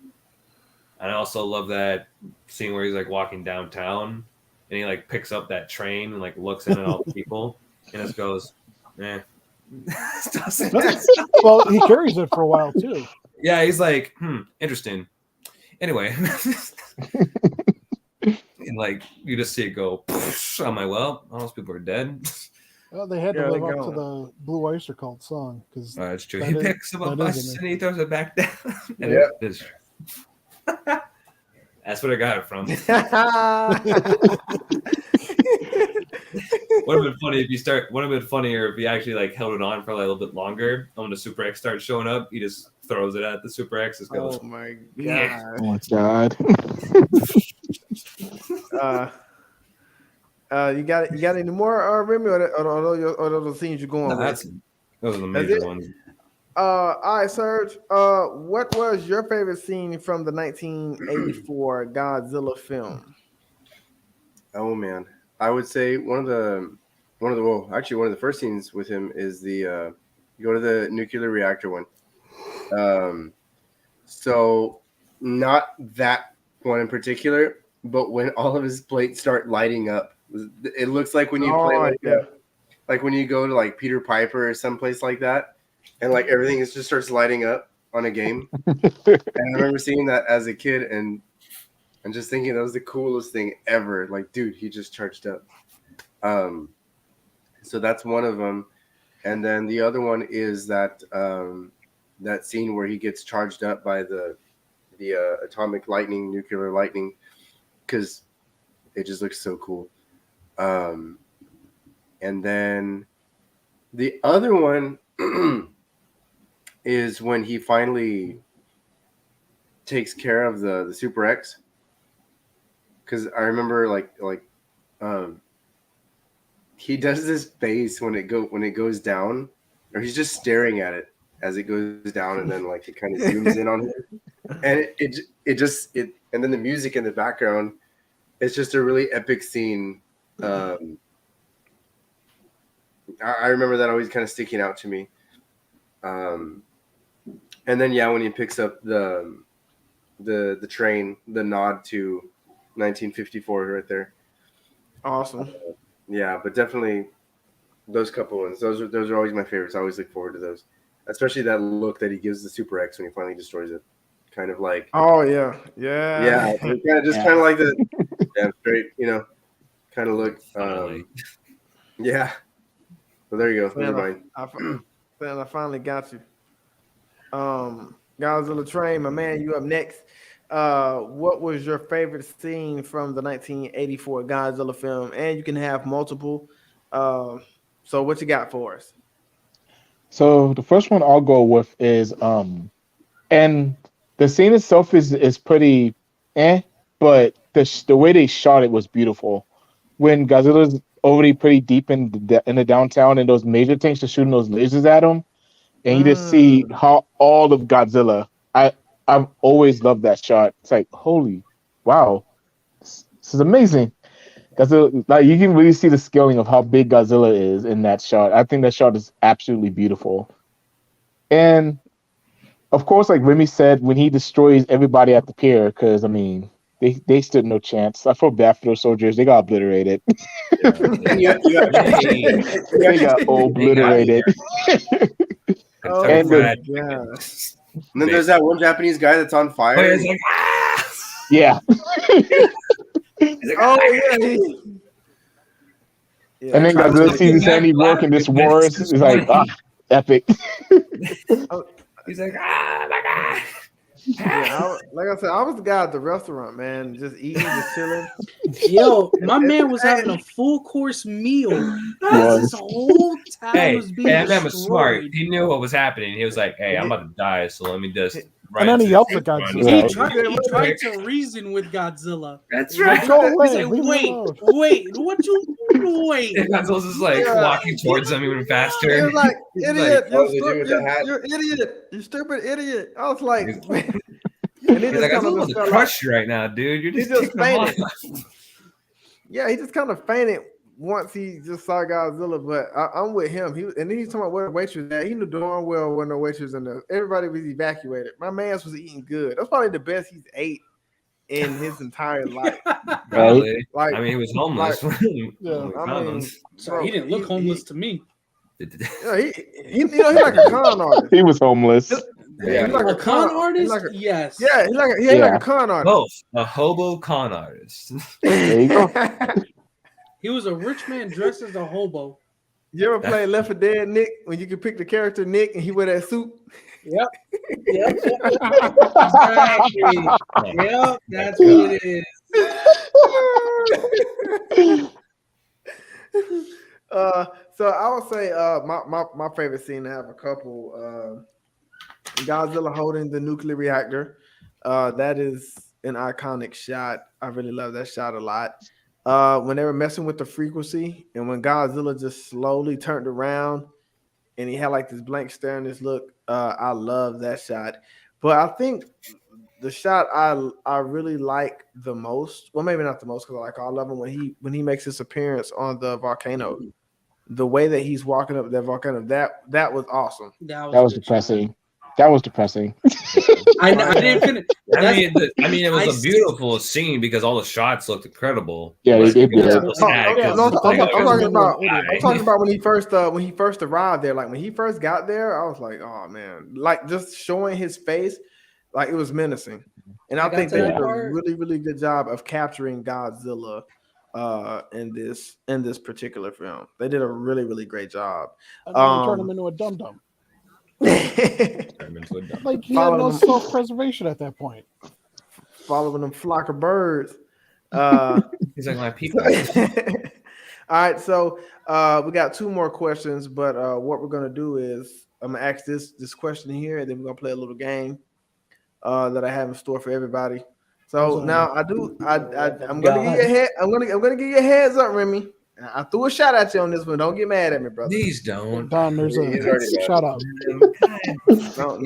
And I also love that scene where he's like walking downtown and he like picks up that train and like looks in at all the people and just goes, eh.
Well, he carries it for a while too.
Yeah, he's like, interesting. Anyway. And like you just see it go, I'm like, well, all those people are dead.
Well, they had to live up to the Blue Oyster Cult song because
that's true. He picks up a bus and he throws it back down. And
yeah.
It is true. That's what I got it from. Would have been funnier if he actually like held it on for like, a little bit longer. And when the Super X starts showing up, he just throws it at the Super X. Just goes,
oh my god!
Yeah.
Oh my god!
You got any more, Remy, or those scenes you're going with?
Those are the major ones.
All right, Serge. What was your favorite scene from the 1984 Godzilla film?
Oh man, I would say one of the first scenes with him is the you go to the nuclear reactor one. So not that one in particular, but when all of his plates start lighting up, it looks like when you play like when you go to like Peter Piper or someplace like that. And like everything just starts lighting up on a game. And I remember seeing that as a kid and just thinking that was the coolest thing ever. Like, dude, he just charged up. So that's one of them. And then the other one is that that scene where he gets charged up by the atomic lightning, nuclear lightning, because it just looks so cool. And then the other one is when he finally takes care of the Super X. Because I remember he does this face when it goes down, or he's just staring at it as it goes down, and then like it kind of zooms in on him. and and then the music in the background, it's just a really epic scene. I remember that always kind of sticking out to me. And then when he picks up the train, the nod to 1954 right there.
Awesome.
Yeah, but definitely those couple ones. Those are always my favorites. I always look forward to those, especially that look that he gives the Super X when he finally destroys it. Kind of like,
oh yeah,
kind of like the damn straight, kind of look. Yeah. Well, there you go. Never mind.
I finally got you. Godzilla Train, my man, you up next. What was your favorite scene from the 1984 Godzilla film? And you can have multiple. So what you got for us?
So the first one I'll go with is and the scene itself is pretty but the way they shot it was beautiful. When Godzilla's already pretty deep in the downtown and those major tanks are shooting those lasers at him, and you just see how all of Godzilla. I've always loved that shot. It's like, holy wow, this is amazing. Godzilla, like, you can really see the scaling of how big Godzilla is in that shot. I think that shot is absolutely beautiful. And of course, like Remy said, when he destroys everybody at the pier, because I mean, they stood no chance. I feel bad for those soldiers; they got obliterated. They got obliterated.
Oh,
and
then there's that one Japanese guy that's on fire.
It's like,
yeah. And then Godzilla sees his handy work and this wars. He's like, epic.
He's like, my God.
Like I said, I was the guy at the restaurant, man, just eating, just chilling.
Yo, my man was having a full course meal. This whole town was being
that man was
destroyed.
smart. He knew what was happening. He was like, "Hey, I'm about to die, so let me just."
And then he yells at Godzilla.
He tried to reason with Godzilla.
That's right.
He's like, wait, what you wait?
And Godzilla's just like walking towards him even faster.
He was like, idiot,
like,
you're idiot, you stupid idiot. I was like,
He's
like,
I'm about to crush you right now, dude. You're just
fainted. Yeah, he just kind of fainted once he just saw Godzilla, but I'm with him. And then he's talking about where the waitress at. He knew darn well when the waitress in there. Everybody was evacuated. My man's was eating good. That's probably the best he's ate in his entire life.
Probably.
Like,
I mean, he was homeless.
So he didn't look homeless to me.
He's like a con artist.
He was homeless.
He's like
a con artist? Yes.
Yeah, he's like a con artist.
Both. A hobo con artist.
There you go.
He was a rich man dressed as a hobo.
You ever play Left 4 Dead, Nick? When you could pick the character Nick and he wear that suit?
Yep. Exactly. Yep, that's what it is.
So I would say my favorite scene, I have a couple. Godzilla holding the nuclear reactor. That is an iconic shot. I really love that shot a lot. When they were messing with the frequency and when Godzilla just slowly turned around and he had like this blank stare in his look, I love that shot. But I think the shot I really like the most, well, maybe not the most, because I like all of them, when he makes his appearance on the volcano, the way that he's walking up that volcano, that was awesome.
That was depressing. That was depressing.
I didn't finish.
I mean, it was a beautiful scene because all the shots looked incredible.
Yeah, they did.
I'm talking about when he first arrived there. Like when he first got there, I was like, oh man, like just showing his face, like it was menacing. And I think they did a really, really good job of capturing Godzilla in this particular film. They did a really, really great job.
And then they turned him into a dum-dum. Like he had no self-preservation at that point.
Following them flock of birds.
He's like my people.
All right, so we got two more questions, but what we're gonna do is I'm gonna ask this question here, and then we're gonna play a little game that I have in store for everybody. So now I'm gonna give you a head. I'm gonna give you a heads up, Remy. I threw a shot at you on this one. Don't get mad at me, brother.
Please don't.
Don, there's
He's
a
already mad.
shout out.
Don't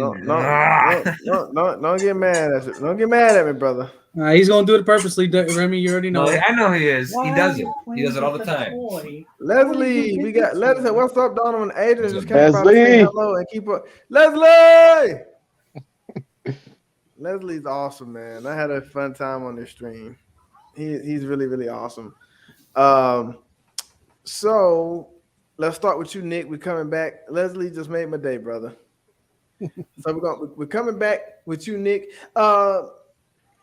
get mad at you. Don't get mad at me, brother.
He's gonna do it purposely, Remy. You already know.
No,
it.
I know he is.
Why
He does
are
it.
you
He does it all the
playing
time.
with the toy?
Leslie, we got Leslie. What's up, Donovan? Adrian just came by to
Leslie.
say hello and keep up. Leslie. Leslie's awesome, man. I had a fun time on this stream. He's really, really awesome. So let's start with you, Nick. We're coming back. Leslie just made my day, brother. So we're coming back with you, Nick.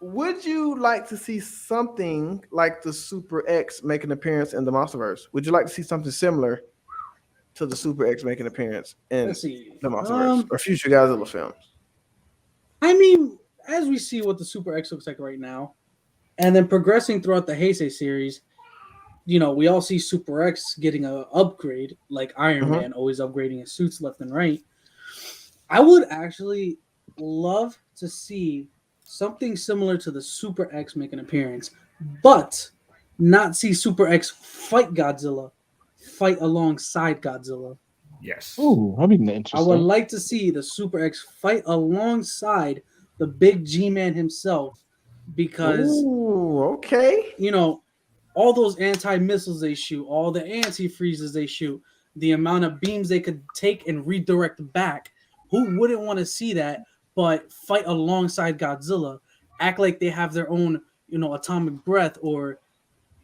Would you like to see something like the Super X make an appearance in the Monsterverse? Would you like to see something similar to the Super X make an appearance in
Let's see.
the Monsterverse or future Godzilla films?
I mean, as we see what the Super X looks like right now, and then progressing throughout the Heisei series, you know, we all see Super X getting an upgrade, like Iron Man, always upgrading his suits left and right. I would actually love to see something similar to the Super X make an appearance, but not see Super X fight Godzilla, fight alongside Godzilla.
Yes.
Ooh, that'd be
I
interesting.
would like to see the Super X fight alongside the big G-Man himself, because
Ooh, okay.
you know, all those anti-missiles they shoot, all the anti-freezes they shoot, the amount of beams they could take and redirect back. Who wouldn't want to see that? But fight alongside Godzilla, act like they have their own, you know, atomic breath, or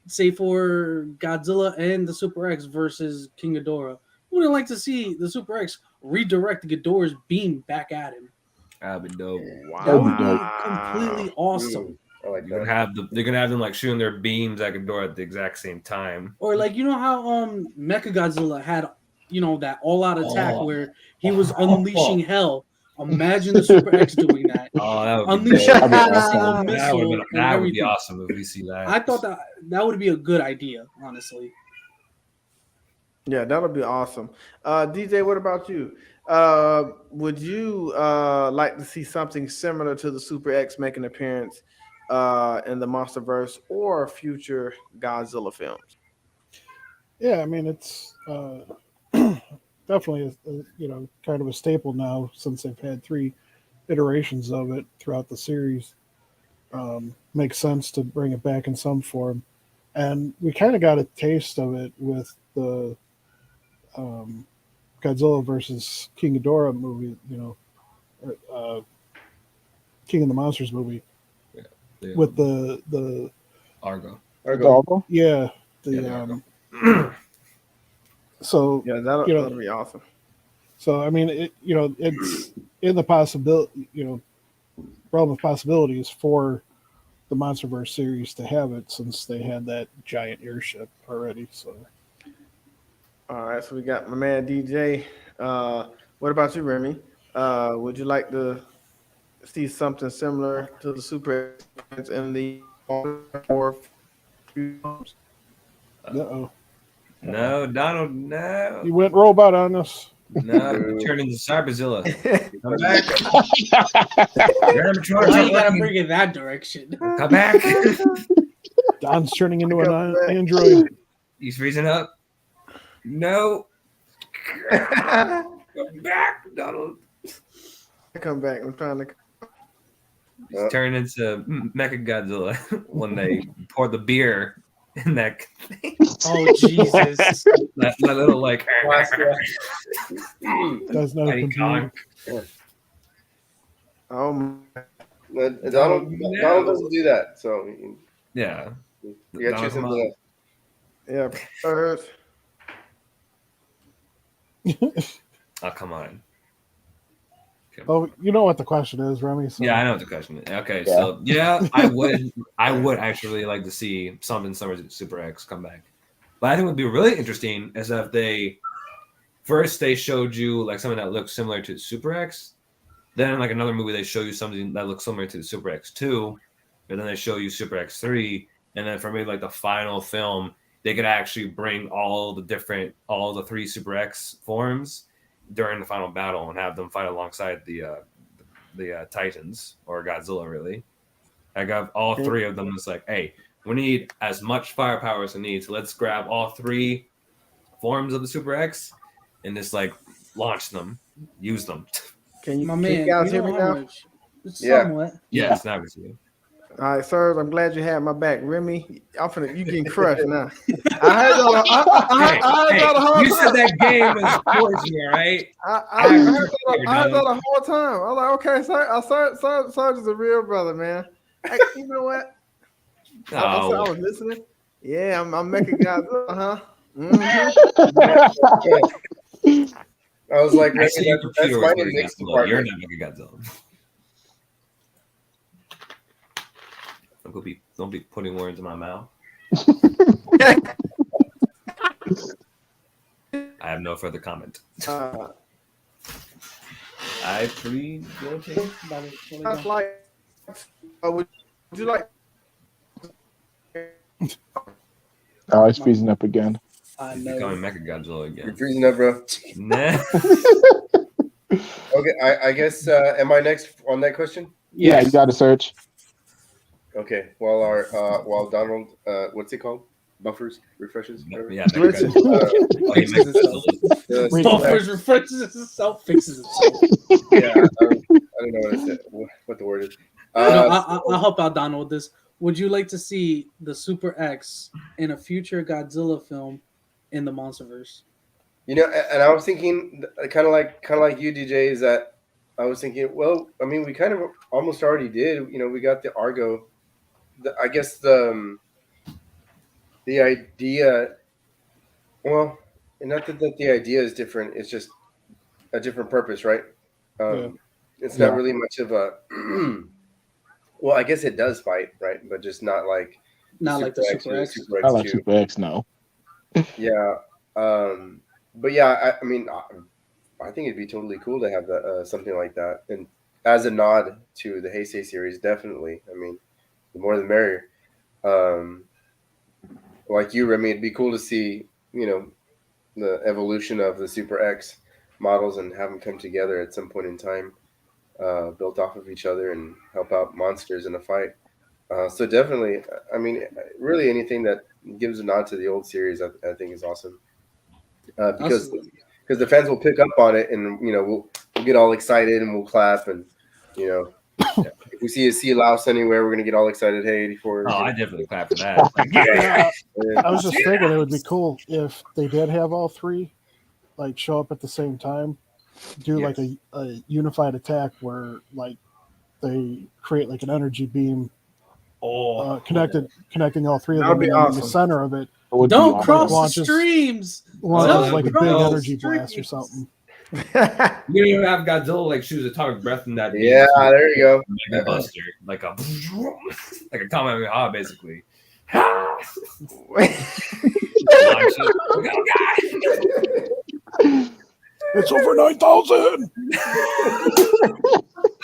say for Godzilla and the Super X versus King Ghidorah. Wouldn't like to see the Super X redirect Ghidorah's beam back at him.
That'd be dope.
That would be
Wow.
completely awesome.
I like
You're
that.
gonna have they're gonna have them like shooting their beams at Ghidorah at the exact same time.
Or like, you know how Mechagodzilla had, you know, that all-out attack where he was unleashing hell. Imagine the Super X doing that.
Oh, that would be
Unleashing
dope.
every single
That
missile
would,
and
that would be
everything.
awesome if we see that.
I thought that would be a good idea, honestly.
Yeah, that would be awesome. DJ, what about you? Would you like to see something similar to the Super X make an appearance in the Monsterverse or future Godzilla films?
Yeah, I mean it's definitely you know, kind of a staple now since they've had 3 iterations of it throughout the series. Makes sense to bring it back in some form, and we kind of got a taste of it with the Godzilla versus King Ghidorah movie, you know, King of the Monsters movie
Yeah.
with the
Argo.
Argo?
yeah the
Yeah,
so
Yeah, that'll,
You know-
that'll be awesome.
So I mean, you know, it's in the possibility, you know, realm of possibilities for the Monsterverse series to have it, since they had that giant airship already. So
All right, so we got my man DJ. What about you, Remy? Would you like to see something similar to the Super X in the or films?
uh-oh.
No, Donald, no.
You went robot on us.
No, you turned into Cyberzilla. Come back. Your animatronics
Why
aren't
you gotta
working.
bring it that direction?
Come back.
Don's turning into an android.
He's freezing up. No. Come back, Donald.
Come back. I'm trying to.
He's turned into Mechagodzilla when they pour the beer in that
Oh Jesus!
that little like
Does not
tiny
compute.
conch.
Oh, my.
Donald
no.
doesn't do that, so
Yeah.
you got to choose
Donald's
something else.
Yeah. First.
Oh, come on.
Oh, you know what the question is, Remy. So
Yeah, I know what the question is. Okay, so yeah, I would actually like to see something similar to Super X come back. But I think what would be really interesting is if they showed you like something that looks similar to Super X, then in like another movie they show you something that looks similar to Super X2, and then they show you Super X3, and then for maybe like the final film, they could actually bring all the 3 Super X forms during the final battle and have them fight alongside the Titans or Godzilla, really. I got all 3 of them. It's like, hey, We need as much firepower as we need. So let's grab all 3 forms of the Super X and just like launch them, use them.
Can you,
My
can
man,
you guys
you
hear
know
me
how
now?
much?
Yeah.
Somewhat.
Yes, now we see you.
All right, sirs, I'm glad you had my back. Remy, you getting crushed now. I heard y'all the whole
You said
time.
that game was towards you, all right?
I heard y'all the whole time. I was like, okay, Sarge is a real brother, man. Hey, you know what? I was listening. Yeah, I'm Mecha Godzilla, huh? Mm-hmm.
I was like,
I see your
that's
computer
my
was Mega
next
Godzilla. You're
department.
not Mega Godzilla. Don't be putting words in my mouth. I have no further comment. I plead guilty.
That's like, would you like?
Oh, it's freezing up again.
I
He's
know.
becoming Mecha Godzilla
You're
again.
freezing up, bro.
Nah.
Okay, I guess am I next on that question?
Yeah, you got to search.
Okay. While Donald, what's it called? Buffers, refreshes, whatever.
Yeah, Mecha Godzilla. Oh, he Mecha Godzilla.
Buffers, refreshes itself, fixes itself.
Yeah, I don't know what the word is.
I'll help out Donald with this. Would you like to see the Super X in a future Godzilla film in the MonsterVerse?
You know, and I was thinking, kind of like you, DJ, is that I was thinking, well, I mean, we kind of almost already did. You know, we got the Argo. I guess the idea, well, not that the idea is different. It's just a different purpose, right? It's not really much of a. Well, I guess it does fight, right? But just not like
the Super X.
I like Super X, no.
Yeah. But yeah, I mean, I think it'd be totally cool to have something like that, and as a nod to the Heisei series, definitely. I mean, the more the merrier. Like you, Remy, it'd be cool to see, you know, the evolution of the Super X models and have them come together at some point in time, built off of each other and help out monsters in a fight. So definitely, I mean, really anything that gives a nod to the old series, I think is awesome. Because the fans will pick up on it, and you know we'll get all excited and we'll clap, and you know if we see a Sea Louse anywhere, we're gonna get all excited. Hey, 84!
Oh, I definitely clap for that. Like, yeah.
I was just thinking it would be cool if they did have all 3 like show up at the same time, do like a unified attack where like they create like an energy beam, connecting all 3 of them,
That'd be
and
awesome.
in the center of it.
Don't cross the
launches-
streams.
Launches
Don't
like a big
cross
energy
streams.
blast or something.
You don't even have Godzilla like shoot atomic breath in that.
Yeah, there you go.
Mega Buster, like a Kamehameha, basically.
It's over 9,000.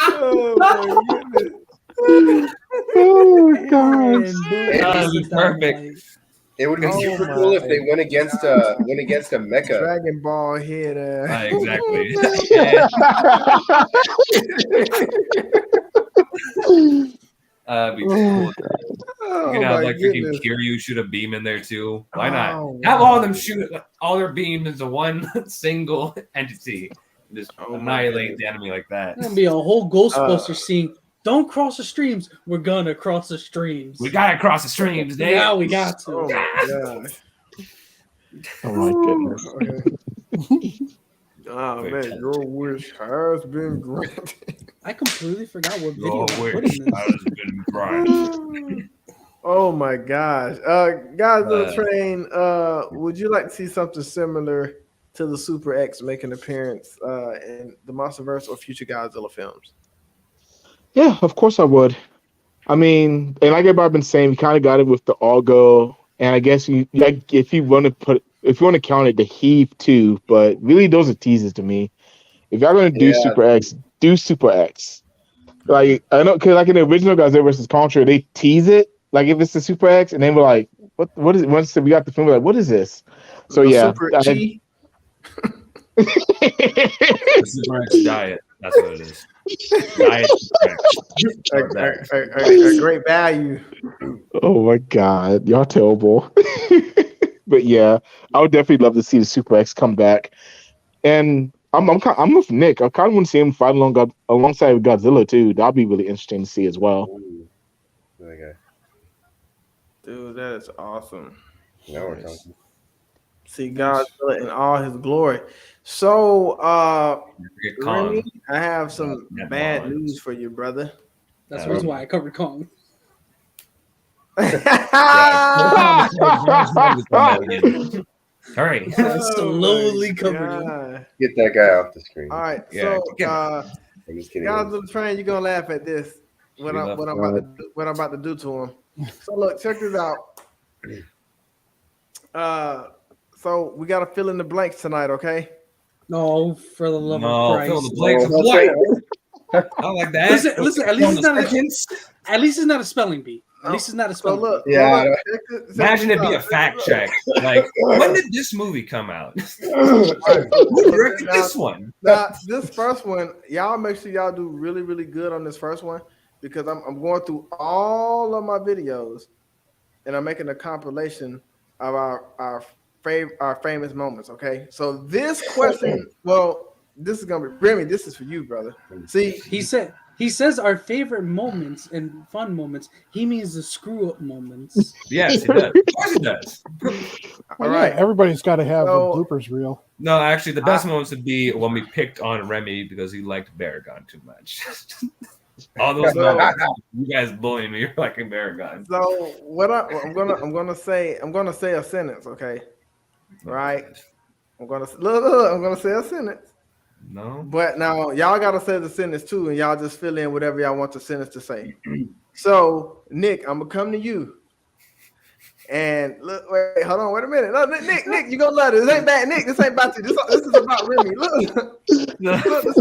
Oh my goodness.
Oh gosh.
That'd be perfect.
It would be
Oh
super
my
cool if they went against a mecha.
Dragon Ball head.
Exactly. Be cool.
Oh
You can have
my
like freaking
goodness.
Kiryu shoot a beam in there too. Why not?
Oh,
Have
wow.
all of them shoot all their beams into one single entity. Just
Oh my
annihilate
goodness.
the enemy like that.
It's gonna be a whole Ghostbuster scene. Don't cross the streams. We're gonna cross the streams.
We gotta cross the streams, Dave.
Now we got to.
Oh my gosh.
Oh my goodness.
Okay. Oh man, your wish has been granted.
I completely forgot what video
Your
I
wish
put in this.
has been granted.
Oh my gosh. Godzilla Train, would you like to see something similar to the Super X make an appearance in the MonsterVerse or future Godzilla films?
Yeah, of course I would. I mean, and like everybody's been saying, we kind of got it with the Argo, and I guess if you want to count it, the Heave too. But really, those are teases to me. If y'all gonna do Super X, do Super X. Like I know, cause like in the original Godzilla vs. Contra, they tease it. Like if it's the Super X, and then we're like, what is it? Once we got the film, we're like, what is this? So
The
yeah,
Super Chi?
The Super X diet. That's what it is. Diet Super X.
A great value.
Oh my god, y'all terrible. But yeah, I would definitely love to see the Super X come back. And I'm with Nick. I kind of want to see him fight alongside Godzilla too. That'd be really interesting to see as well.
Ooh. Okay.
Dude, that is awesome.
Now we're talking.
See Godzilla in all his glory. So, Remy, I have some bad news for you, brother.
That's the reason why I covered Kong.
All right.
Slowly covered him.
Get that guy off the screen.
All right,
Yeah,
so
I'm just kidding.
Godzilla train, you're gonna laugh at this. What I'm about to do to him. So look, check this out. So we gotta fill in the blanks tonight, okay?
No, for the love of Christ.
Fill the blanks of what? I like that.
Listen. At least it's not a spelling bee. At least it's not a
So
spelling
look,
Yeah.
Imagine it be a fact check. Like, when did this movie come out? Who directed this one?
Now, this first one, y'all make sure y'all do really, really good on this first one because I'm going through all of my videos and I'm making a compilation of our famous moments. Okay, so this question, well, this is gonna be Remy. This is for you, brother. See,
He says our favorite moments and fun moments. He means the screw up moments.
Yes, he does. Of course he does.
all right.
Everybody's got to have
So-
a bloopers reel.
No, actually, the best moments would be when we picked on Remy because he liked Baragon too much. All those moments, you guys bullying me, you're liking Baragon.
So what I'm gonna say a sentence, okay? Right? I'm gonna say a sentence.
No.
But now y'all gotta say the sentence too, and y'all just fill in whatever y'all want the sentence to say. So Nick, I'm gonna come to you. And look, hold on, wait a minute. No, Nick, you gonna love this. This ain't bad, Nick. This ain't about you. This is about Remy. Look.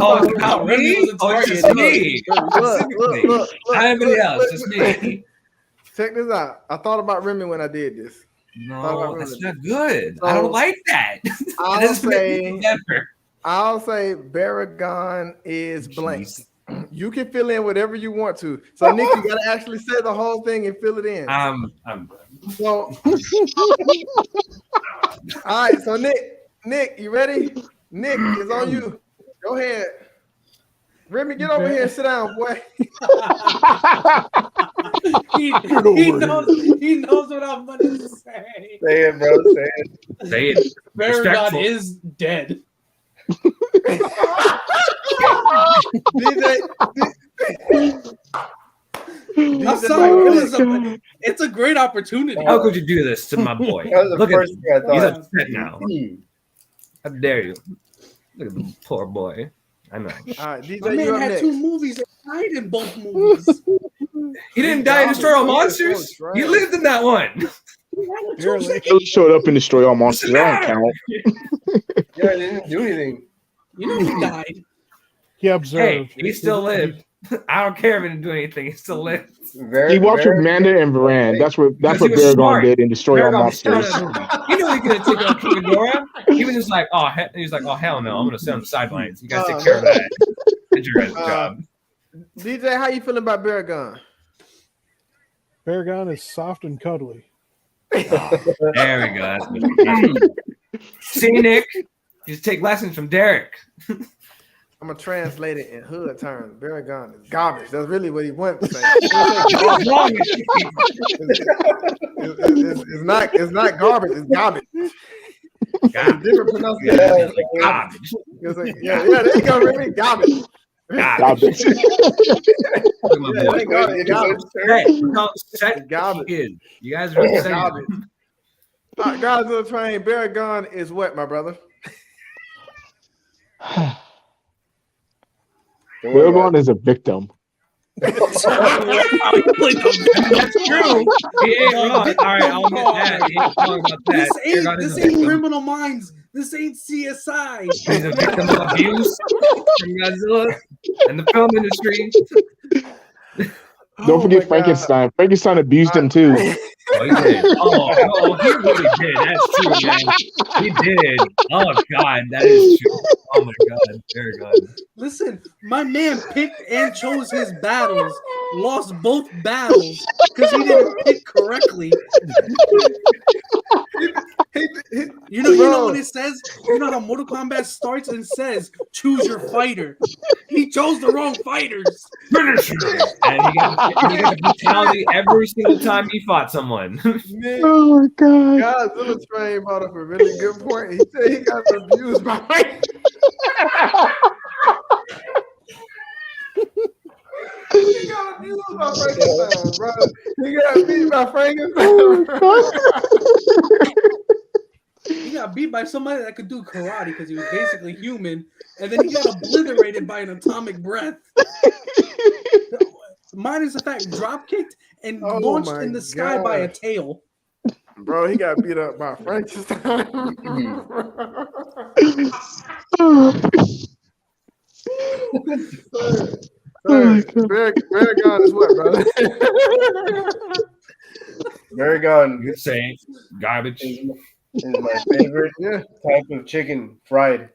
Oh, it's about me? Oh, it's just me.
Look.
Not anybody else, just me.
Check this out. I thought about Remy when I did this.
No, that's not good.
So,
I don't like that.
I'll say Baragon is blank. You can fill in whatever you want to. So Nick, you gotta actually say the whole thing and fill it in.
I'm
So all right, so Nick, you ready? Nick, it's on you. Go ahead. Remy, get over here and sit down, boy.
he knows what I'm going to say.
Say it, bro. Say it.
Say it.
Baragon is dead. I'm sorry. It's a great opportunity.
How could you do this to my boy?
That was the
Look
first
at
thing I
him. He's
thought.
upset now. How dare you? Look at the poor boy. I know.
All right, DJ,
My
you
man
up
had
next.
2 movies and died in both movies.
He didn't die in Destroy All Monsters. He lived in that one.
He showed up in Destroy All Monsters. That don't count.
Yeah, he didn't do anything.
You know he died.
He observed.
Hey, he still lived. I don't care if he didn't do anything. He still lived.
He walked with Manda and Varan. That's what
he was
Baragon
smart.
did in Destroy All
Baragon was
Monsters.
smart. He knew he could have taken out King Ghidorah. He was just like, hell no, I'm gonna sit on the sidelines. You guys take care of that. Did your guys' job.
DJ, how you feeling about Baragon?
Baragon is soft and cuddly.
There we go. That's good. See, Nick, just take lessons from Derek.
I'm gonna translate it in hood terms. Baragon is garbage. That's really what he wanted to say. It's not garbage. It's garbage. Different pronunciation.
Garbage.
Yeah, there you go, Remy. Garbage.
Garbage.
Garbage. You guys are upset.
Garbage. Guys on the train. Baragon is what, my brother?
Baragon is a victim.
That's true. He ain't wrong. All right, I'll admit that. He ain't wrong about that.
This ain't Criminal Minds. This ain't CSI.
He's a victim of abuse from Godzilla and the film industry.
Don't forget Frankenstein. Frankenstein abused him too.
Oh, he did. Oh, he really did. That's true, man. He did. Oh God, that is true. Oh my God, very good.
Listen, my man picked and chose his battles, lost both battles because he didn't pick correctly. You know when it says, you know how Mortal Kombat starts and says, choose your fighter. He chose the wrong fighters.
Finisher. And he got the brutality every single time he fought someone.
Man,
Oh my god.
Godzilla Train brought up a really good point. He said he got abused by he got abused by Frankenstein, bro. He got beat by Frankenstein.
He got beat by somebody that could do karate because he was basically human, and then he got obliterated by an atomic breath. Minus the fact drop kicked and launched in the sky by a tail.
Bro, he got beat up by Frankenstein. Baragon is what, brother?
Baragon
You're saying garbage.
is my favorite type of chicken, fried.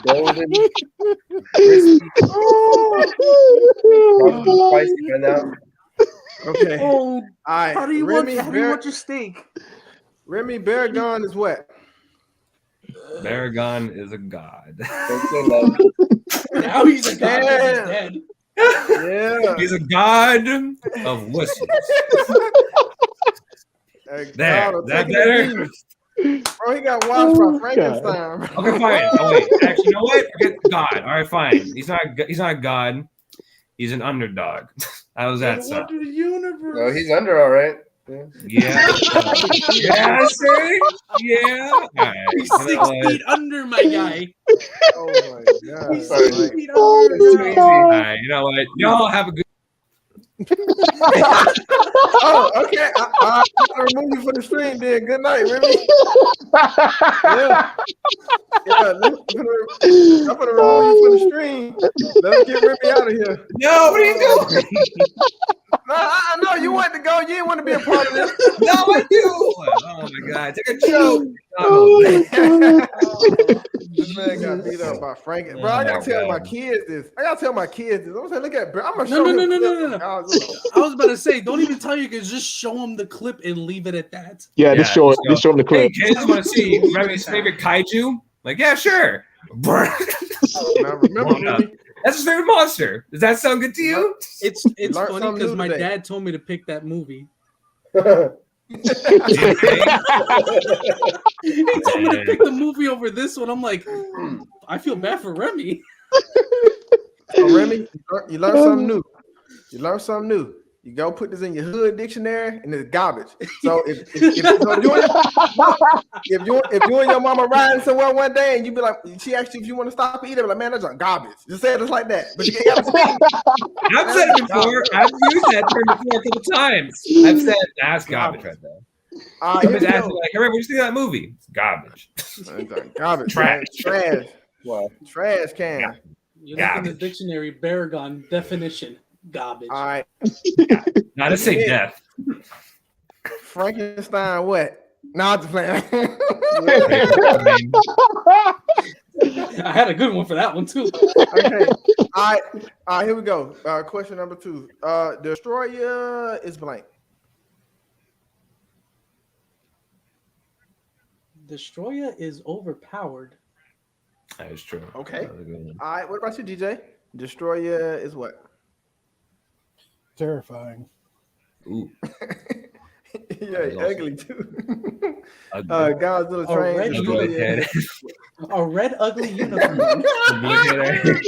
Golden, crispy, spicy right now.
Okay.
Oh,
All right.
how do you want your steak?
Remy Baragon is what?
Baragon is a god.
Don't say love.
Now he's a god. He's dead.
Yeah.
He's a god of whistles. There, that better?
Bro, he got watched by Frankenstein.
Okay, fine. Oh wait, actually, you know what? Forget God. All right, fine. He's not a god. He's an underdog. How was that sound?
The universe.
No, he's under all right.
Yeah. Yeah, see? Yeah. All right.
He's 6 feet under, my guy.
Oh my god.
He's
Sorry.
6 feet under.
All right. You know what? Y'all have a good.
Oh, okay. I'll remove you from the stream then. Good night, Remy. Yeah. I'm gonna remove you from the stream. Let's get Remy out of here.
No, what are you doing?
No, I know you want to go. You didn't want to be a part of this.
No, I do. Oh my God! Take a joke.
This man got beat up by Frank. Bro, I gotta tell my kids this. I'm saying, look at, bro. I'm gonna show him.
No. I was about to say, don't even tell you, can just show him the clip and leave it at that.
Yeah, just show him the
Hey,
clip.
kids, want to see Remy's favorite kaiju? Like, yeah, sure.
Now, remember, Remy,
That's his favorite monster. Does that sound good to you?
It's
It's
learned
funny
something
because
new
my
today.
dad told me to pick that movie.
He
He told me to pick the movie over this one. I'm like, I feel bad for Remy.
So Remy, you learn something new. You learn something new. You go put this in your hood dictionary, and it's garbage. So if you and your mama riding somewhere one day, and you be like, she asked you if you want to stop and eat it, be like, man, that's just garbage. Just say it just like that. But you gotta speak.
I've said it before. I've used that term before a couple times. I've said that's garbage right there. Somebody's asking like, "Hey, what do you think of that movie?" It's garbage.
Garbage.
Trash.
Trash.
Wow.
Trash can.
Yeah.
You look in the
Garbage.
dictionary, Baragon definition, garbage.
All right.
Not to say death.
Frankenstein, what? Not the plan.
I mean,
I had a good one for that one too.
Okay. All right. Here we go. Question number 2. Destroyer is blank.
Destroyer is overpowered.
that is true.
Okay.
That was a good one.
All right. What about you, DJ? Destroyer is what?
Terrifying.
Ooh.
Yeah,
That was awesome.
ugly too.
Ugly.
Godzilla
A
train.
red
Ugly
Destroyer.
head.
A red ugly unicorn.
Ugly head.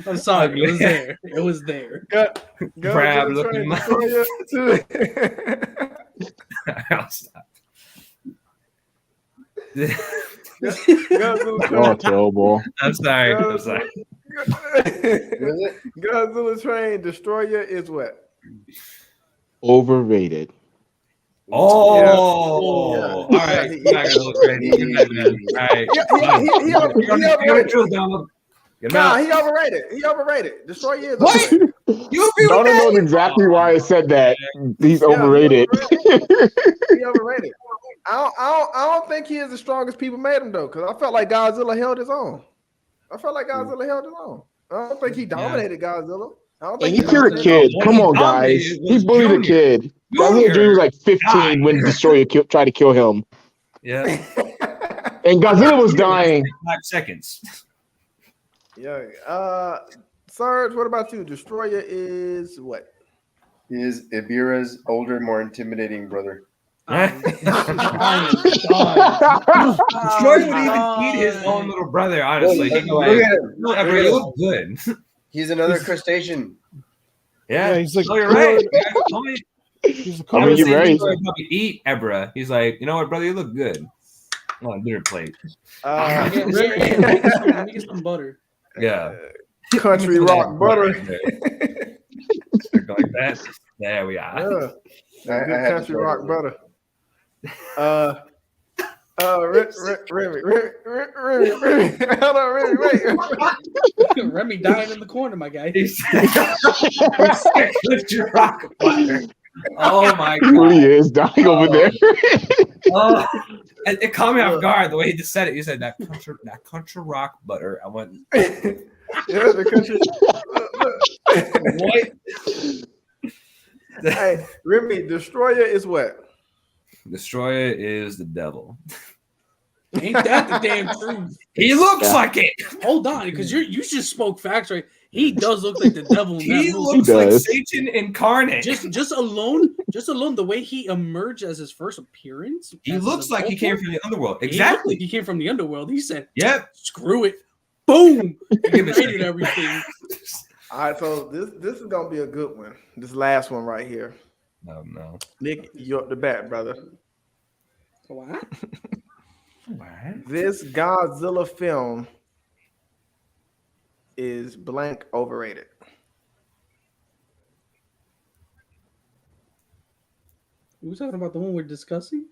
I'm sorry, it was there. It was there.
Crab
Godzilla
looking
train.
mouth.
Destroyer too.
I'll stop.
Godzilla
Oh,
train.
terrible.
I'm sorry. I'm sorry.
Godzilla train. Destroyer is what?
Overrated.
Oh,
Yeah.
all right.
Yeah.
You gotta look crazy. All right.
He overrated.
Get him
Nah,
out.
he overrated. He overrated. Destroyer is
What?
overrated.
You agree with
Donna
that?
knows exactly why I said that. He's
Yeah,
overrated.
He overrated. I don't think he is as strong as people made him though, because I felt like Godzilla held his own. I don't think he dominated Godzilla. I don't think
He killed a
dominated
kid.
What
Come
he
on, guys.
dominated
He
was
bullied a
Junior.
kid. Godzilla Jr. was like 15 when Destroyer tried to kill him.
Yeah.
And Godzilla was dying.
5 seconds.
Yeah. Sarge, what about you? Destroyer is what?
He is Ibira's older, more intimidating brother.
Destroyer would even eat his own little brother, honestly. He'd be
Look
like,
at him.
"No, Ebra, you look good."
He's another crustacean.
Yeah,
he's like,
no, you're right.
he's the
I mean, you're right.
Probably eat Ebra. He's like, you know what, brother, you look good. On dinner plate.
Let me get some butter.
Yeah.
Country rock butter.
Like that. There we are.
Yeah.
I
Good
had to
country
try
rock
it.
butter. Remy. Hold on, Remy, wait.
Remy dying in the corner, my guy.
He said, country rock butter. Oh my
He really
god.
is dying over there.
Oh, it caught me off guard the way he just said it. He said that country rock butter. I went,
Yeah, the country.
what?
Hey, Remy, Destroyer is what?
Destroyer is the devil.
Ain't that the damn truth?
He looks like it.
Hold on, because you just spoke facts, right? He does look like the devil in that
He
movie.
looks like
does.
Satan incarnate.
Just alone the way he emerged as his first appearance.
He
as
looks
an
like he
adult
came
boy,
from the underworld.
he looked
Exactly.
like he came from the underworld. He said,
Yep.
"Screw it, boom!"
Give it
Ignited everything.
All right, so this is gonna be a good one. This last one right here.
Oh no.
Nick, you're up the bat, brother.
What?
This Godzilla film is blank overrated.
We were talking about the one we're discussing.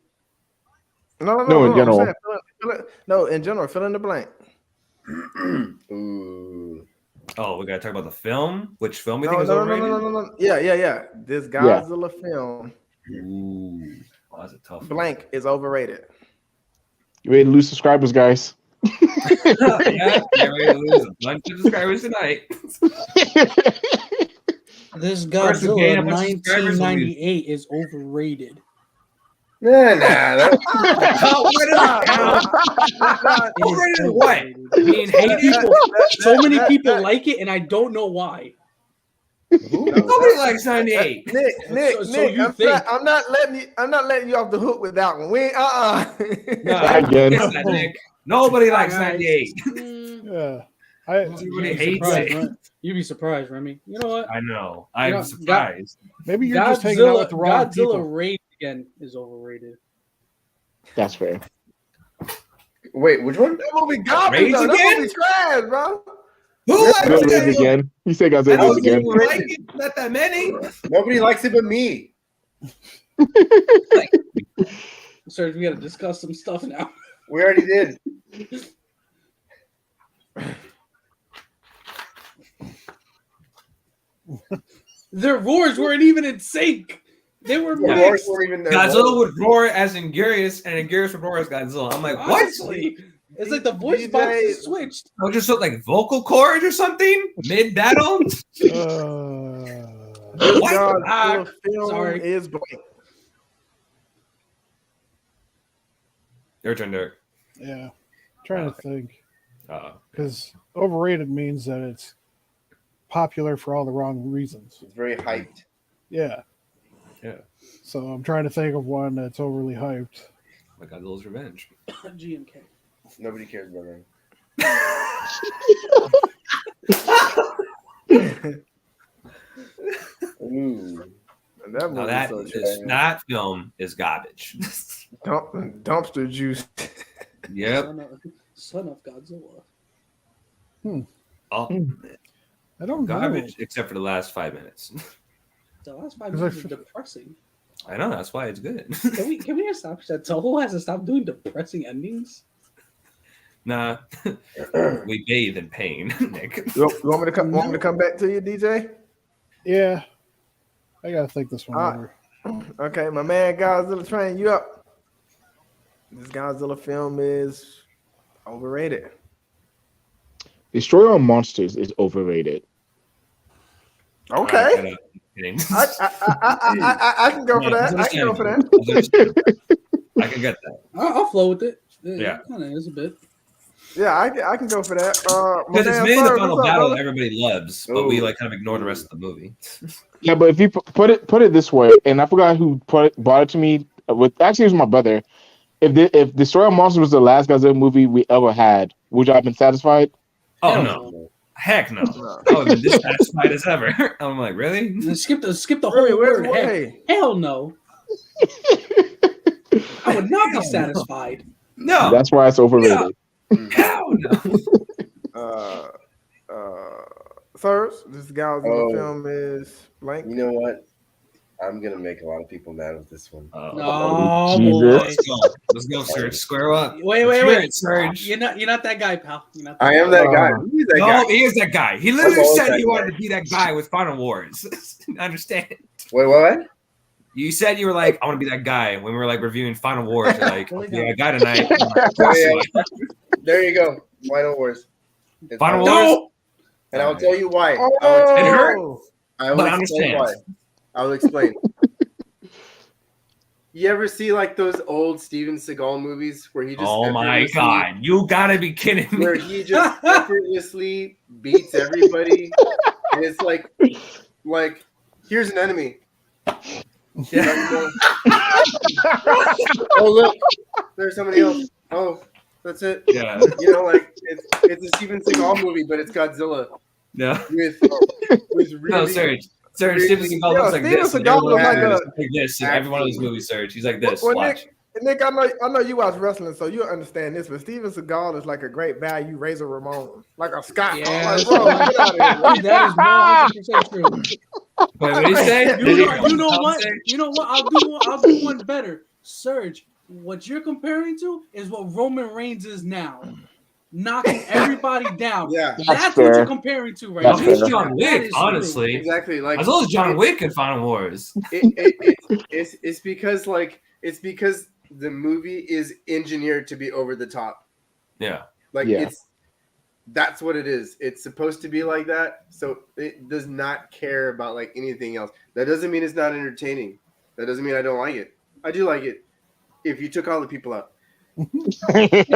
No,
in general.
I'm saying no, in general, fill in the blank.
Ooh.
Oh, we gotta talk about the film. Which film we
No,
think is
no.
overrated?
Yeah. This Godzilla film,
Ooh, oh, that's a tough one.
blank, is overrated.
You ready to lose subscribers, guys?
Yeah, get ready to lose a bunch of subscribers tonight.
This
Person gain a
Godzilla
bunch of subscribers will be-
1998 is overrated.
Nah.
Why does it count?
It is
Overrated what?
overrated.
Being hated?
So many people like it, and I don't know why.
Nobody likes 98.
Nick,
So you think-
I'm not letting you off the hook with that one. We
No,
Again.
it's not, Nick. Nobody likes
Alright.
98.
Yeah.
Everybody hates it.
You'd be surprised, Remy. You know what?
I know. I'm
You know,
surprised.
Maybe you're just hanging out with the wrong
Godzilla
people.
Rage Again is overrated.
That's fair.
Wait, which one?
that movie garbage.
Rage
Though. That
Again?
movie trash, bro.
Who likes
Godzilla
that?
lives again. He said
I
Godzilla
don't
lives again.
even like it. Not that many.
Nobody likes it but me.
Sir, we got to discuss some stuff now.
We already did.
Their roars weren't even in sync. They were
The
mixed.
roars weren't even there.
Godzilla would roar as Ingarius, and Ingarius would roar as Godzilla. I'm like, what?
Honestly, it's like the voice
DJ
boxes switched.
Oh, just look like vocal cords or something mid battle. What?
Godzilla film
sorry.
is blank.
Your turn, Derek.
Yeah. Trying to think.
Uh,
Because overrated means that it's popular for all the wrong reasons.
It's very hyped.
Yeah.
Yeah.
So I'm trying to think of one that's overly hyped.
like Godzilla's Revenge.
GMK.
Nobody cares about that. Ooh.
That
Now
movie
that
so
is,
trash.
that film is garbage.
Dumpster juice.
Yep.
Son of Godzilla.
Oh,
I don't know.
garbage, except for the last 5 minutes.
The last 5
Because I
minutes are
f-
depressing.
I know, that's why it's good.
Can we establish that Toho has to stop doing depressing endings?
Nah, we bathe in pain, Nick.
You want me to come back to you, DJ?
Yeah, I gotta think this one
Ah.
over.
Okay, my man Godzilla Train, you up? This Godzilla film is overrated.
Destroyer Monsters is overrated.
Okay,
Kidding.
I can go for that. I can go for that.
I can get that.
I'll flow with it.
Yeah.
It kind of is a bit.
Yeah, I can go for that.
Because it's
man,
made in the
Ferg,
final
what's up,
battle
brother?
everybody loves, but we like kind of ignore the rest of the movie.
Yeah, but if you put it this way, and I forgot who brought it to me. With actually, it was my brother. If Destroyer Monsters was the last Godzilla movie we ever had, would y'all have been satisfied?
Oh
Hell
no. Heck no. I would have been dissatisfied as ever. I'm like, really?
Skip the
Really,
whole
where's
word.
the
Heck.
way?
Hell no. I would not be satisfied.
No.
That's why it's overrated.
Hell no.
Sirs, this Godzilla
Oh.
film is blank.
You know what? I'm gonna make a lot of people mad with this one.
No,
Jesus.
boy.
Let's go, Serge. Square up.
Wait,
Let's hear
wait.
it, Serge.
You're not that guy, pal. You're not that
I am
guy.
that guy. He's that
No,
guy.
he is that guy. He literally
I'm
said
that
he
guy.
wanted to be that guy with Final Wars. Understand?
Wait, what?
You said you were like, I want to be that guy when we were like reviewing Final Wars. You're like,
Holy
yeah, I got tonight.
Yeah. There you go. Final Wars. It's
Final
Final
Wars.
No.
And I'll tell you why.
It hurt.
I will
But
explain
understand.
why. I will explain. You ever see like those old Steven Seagal movies where he just
Oh my
effortlessly-
god, you gotta be kidding me.
where he just effortlessly beats everybody, and it's like here's an enemy.
Yeah.
Oh look, there's somebody else. Oh, that's it.
Yeah.
You know, like it's a Steven Seagal movie, but it's Godzilla
Yeah.
with really.
No, Serge. Serge,
really-
Steven Seagal
Yeah,
looks like
Steven
this. and
Seagal
everyone
looks like
else
a-
is like this in every one of those movies, Serge. He's like this.
Well,
Watch.
Nick, I know you watch wrestling, so you'll understand this. But Steven Seagal is like a great value Razor Ramon, like a Scott.
Yeah,
Like, bro, get out of here.
that is 100% true.
Wait, what did he say?
You know what? You know what? I'll do one better. Serge, what you're comparing to is what Roman Reigns is now. Knocking everybody down.
Yeah,
That's
That's
what
fair.
you're comparing to right
That's
now.
He's
fair.
John
That
Wick,
is true.
honestly.
exactly. Like
As well as John Wick in Final Wars.
It's because the movie is engineered to be over the top.
Yeah.
Like
Yeah.
that's what it is. It's supposed to be like that, so it does not care about like anything else. That doesn't mean it's not entertaining. That doesn't mean I don't like it. I do like it. If you took all the people out.
If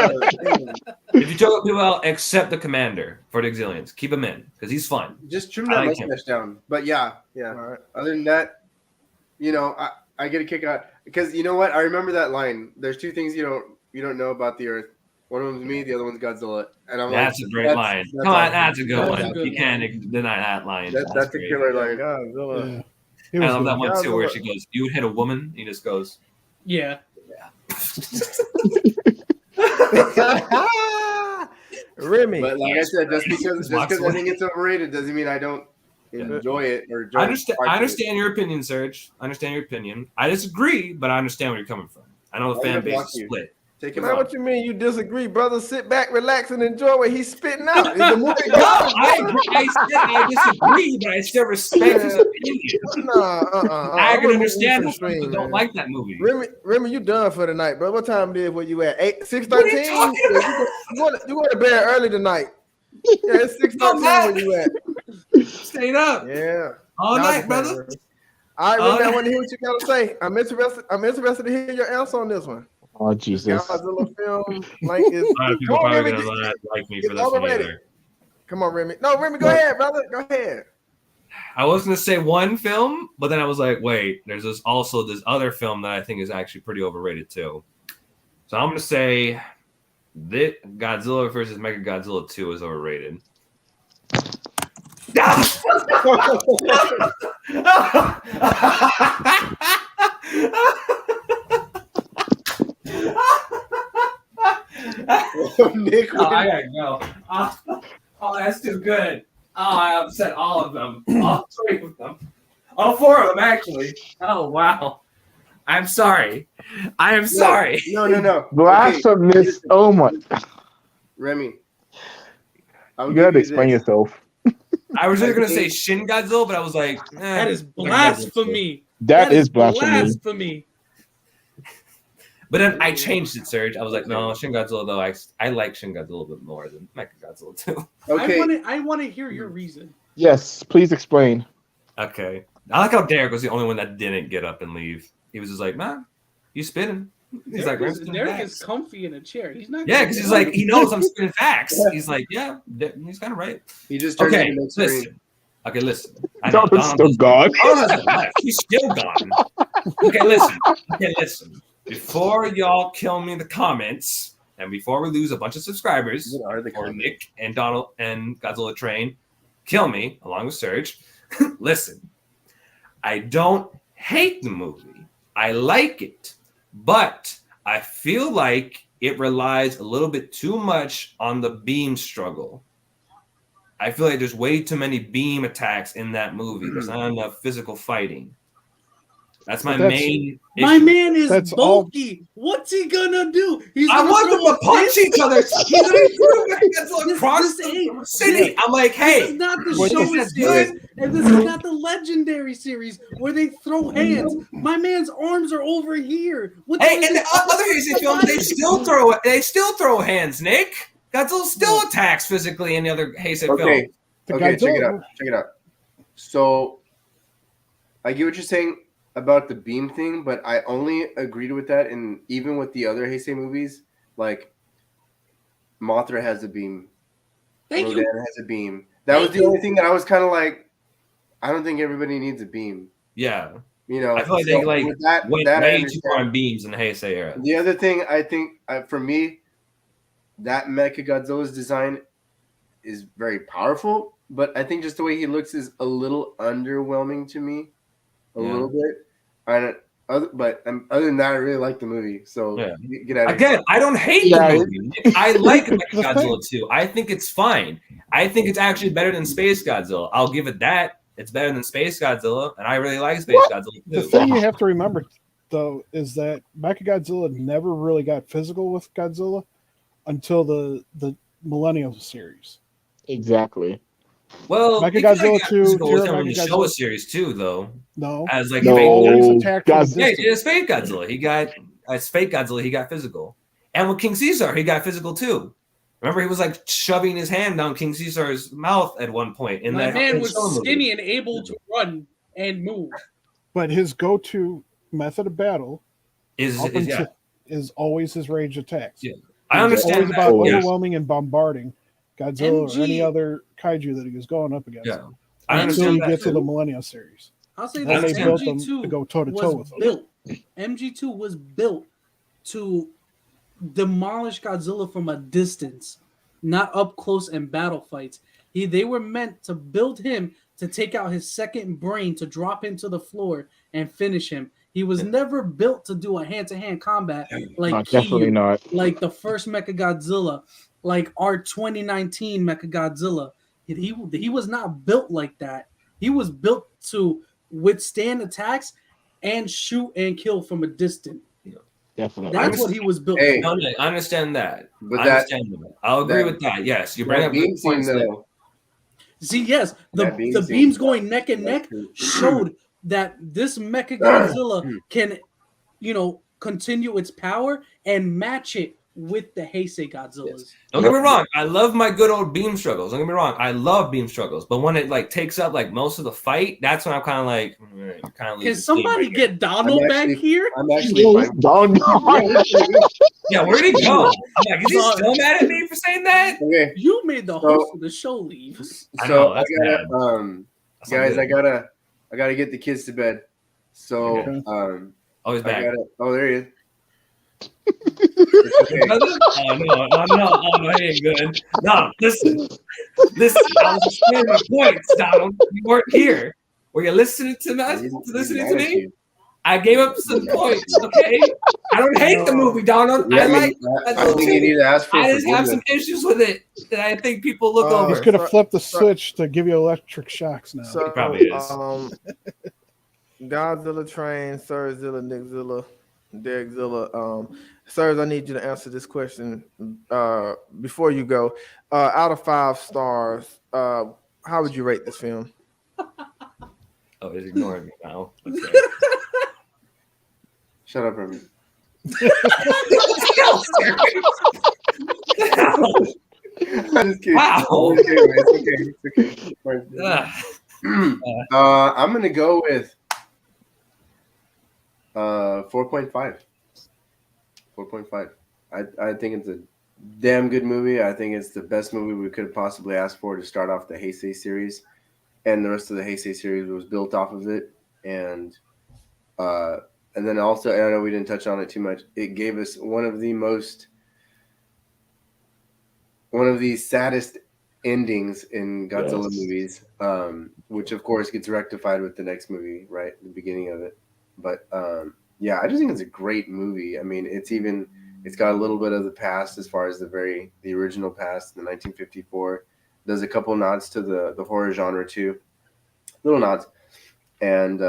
you took people out except the commander for the Exilians, keep him in because he's fun.
Just trim
I
that
like him.
mustache down. But yeah.
All right.
Other than that, you know, I get a kick out because you know what? I remember that line. There's two things you don't know about the Earth. One of them's me, the other one's Godzilla. And I'm
That's
like,
a great line.
that's
Come on,
awesome.
that's a good
That's
one.
a good
You can't deny that line.
That's a
great.
killer line.
Godzilla.
Yeah. He
I
was
love
good.
that one too, where
Godzilla.
she goes, "You would hit a woman." He just goes,
Yeah.
Remy.
But like I said, just because I
Watson.
think it's overrated doesn't mean I don't enjoy it or enjoy
I understand.
parts
I
of it.
understand your opinion, Serge. I understand your opinion. I disagree, but I understand where you're coming from. I know the
I'm
fan
gonna
base
block
is
you.
split.
Take him
Man,
out.
what you mean you disagree, brother? Sit back, relax, and enjoy what he's spitting out. Is the movie
No, I agree. I disagree, but I still respect his opinion. I can understand if people don't like that movie.
Remy, you done for the night, bro. What time it is? Where you at? 6:13?
What are you talking
You going to bed early tonight? Yeah, it's 6:13 where you at?
Stayed up
Yeah.
all
Nah,
night,
just
brother.
saying, bro. All right, Remy, I want to hear what you got to say. I'm interested to hear your answer on this one.
Oh Jesus!
Godzilla film, like, is
A lot of people
Come on,
probably
Remy,
gonna not like me
it's
for this one
overrated.
either.
Come on, Remy. No, Remy, go ahead, brother. Go ahead.
I was gonna say one film, but then I was like, wait, there's this other film that I think is actually pretty overrated too. So I'm gonna say that Godzilla versus Mechagodzilla 2 is overrated.
Nick,
Oh, I gotta go. Oh, that's too good. Oh, I upset all of them. All three of them. All four of them, actually. Oh, wow. I'm sorry. I am sorry.
No.
Blasphemous!
Okay.
Oh my!
Remy, I'll
You
give
gotta
you
explain
this.
yourself.
I was really gonna say Shin Godzilla, but I was like,
That is
Mechagodzilla.
blasphemy.
That is blasphemy.
Blasphemy.
But then I changed it, Serge. I was like, no, Shin Godzilla though. I like Shin Godzilla a bit more than Mechagodzilla too.
Okay.
I want to hear your reason.
Yes, please explain.
Okay. I like how Derek was the only one that didn't get up and leave. He was just like, man, you spinning. He's like, I'm spinning
Derek
facts.
is comfy in a chair. He's not.
Yeah, because he's like, he knows I'm spinning facts. He's like, yeah, he's kind of right.
He just turned
Okay,
into the screen.
listen. Okay, listen. I know
Donald's still gone.
Donald hasn't left. He's still gone. Okay, listen. Before y'all kill me in the comments, and before we lose a bunch of subscribers,
What are the
or
comments?
Nick and Donald and Godzilla Train kill me along with Serge, listen. I don't hate the movie. I like it, but I feel like it relies a little bit too much on the beam struggle. I feel like there's way too many beam attacks in that movie. There's not enough physical fighting. That's my main
My
issue.
man is
That's all-
bulky. What's he gonna do? He's
I
gonna
want them
throw
to punch
fist?
each other. He's going to across
This ain't-
the city. I'm like,
This
hey,
is not the
What
show
is that
series,
good?
and this is not the legendary series where they throw hands. My man's arms are over here. What
hey,
the-
and the other Heisei films, they still throw hands, Nick. Godzilla still attacks physically in the other Heisei
Okay.
films.
Okay, check
Godzilla-
it out. So I get what you're saying about the beam thing, but I only agreed with that, and even with the other Heisei movies, like Mothra has a beam,
Thank
Rodan
you.
has a beam. That was the only thing that I was kind of like, I don't think everybody needs a beam.
Yeah,
You know,
I feel like they like
with that,
went
that I
way too
understand.
far on beams in the Heisei era.
The other thing I think for me, that Mechagodzilla's design is very powerful, but I think just the way he looks is a little underwhelming to me, a
Yeah.
little bit. Other than that, I really like the movie. So
Yeah.
get out of
Again, I don't hate
Yeah,
the movie. I like
The
Mechagodzilla too. I think it's fine. I think it's actually better than Space Godzilla. I'll give it that. It's better than Space Godzilla, and I really like Space Godzilla
The
too.
thing you have to remember, though, is that Mechagodzilla never really got physical with Godzilla until the Millennium series.
Exactly.
Well,
Mechagodzilla 2,
was
Zero
in the
Mechagodzilla.
Showa series too, though.
No,
As like
No.
he
fake,
always attacked from a
Godzilla-
yeah,
distance.
it's fake Godzilla. He got as fake Godzilla. He got physical, and with King Caesar, he got physical too. Remember, he was like shoving his hand down King Caesar's mouth at one point. In
My
that
man was
Showa movie.
skinny and able to run and move.
But his go-to method of battle
Is
up
yeah.
until, is always his range attacks.
Yeah. I
It's
understand
always
that.
about
Always.
overwhelming and bombarding Godzilla
MG.
or any other kaiju that he was going up against.
Yeah. I
Until
understand
you
that
get to
too.
the Millennium series.
I'll say
Then
this:
they built them
MG2
to go toe-to-toe with
was
them.
built. MG2 was built to demolish Godzilla from a distance, not up close and battle fights. They were meant to build him to take out his second brain, to drop into the floor and finish him. He was never built to do a hand-to-hand combat like
No, definitely
Kiryu,
not.
like the first Mechagodzilla, like our 2019 Mechagodzilla. He was not built like that. He was built to withstand attacks and shoot and kill from a distance.
Definitely.
That's what he was built
Hey,
for.
No, I understand that.
But
I
that
understand that. I'll agree
that-
with that. Yes, you bring
that
up
beam
good
scene
points there.
though.
See, yes, the
That beam
the
scene-
beams going neck and neck showed that this Mechagodzilla can, continue its power and match it with the Heisei Godzillas.
Don't get me wrong. I love my good old beam struggles. Don't get me wrong. I love beam struggles. But when it like takes up like most of the fight, that's when I'm kind of like, you're kind of
Can somebody get Donald
I'm
back
actually-
here?
I'm actually fine.
Don't
Yeah, where'd he go? I'm like, is he still mad at me for saying that?
Okay,
You made the host of the show leave.
I know,
so
that's
I gotta,
bad. That's not
guys,
good.
I gotta get the kids to bed. So,
Okay.
Oh, he's
I
back.
gotta. Oh, there he is.
Oh, no, he ain't good. No, listen. I was explaining my points, Donald. You weren't here. Were you listening to me? Listening to me? I gave up some points, okay? I don't hate the movie, Donald.
Yeah,
I like
I don't think you need to ask for
I just have
forgiveness.
some issues with it that I think people look over.
He's gonna flip the switch to give you electric shocks now.
So,
probably is.
Godzilla Train, Sirzilla, Nickzilla, Derrickzilla. Sirs, I need you to answer this question before you go. Out of 5 stars, how would you rate this film?
Oh, he's ignoring me now. Okay.
Shut up, Remy. I'm just kidding.
Wow.
It's okay. I'm gonna go with 4.5. 4.5. I think it's a damn good movie. I think it's the best movie we could have possibly asked for to start off the Heisei series, and the rest of the Heisei series was built off of it. And then also, and I know we didn't touch on it too much. It gave us one of the saddest endings in Godzilla movies, which of course gets rectified with the next movie, right? The beginning of it. But yeah, I just think it's a great movie. I mean, it's got a little bit of the past as far as the original past, the 1954. There's a couple nods to the horror genre too, little nods, and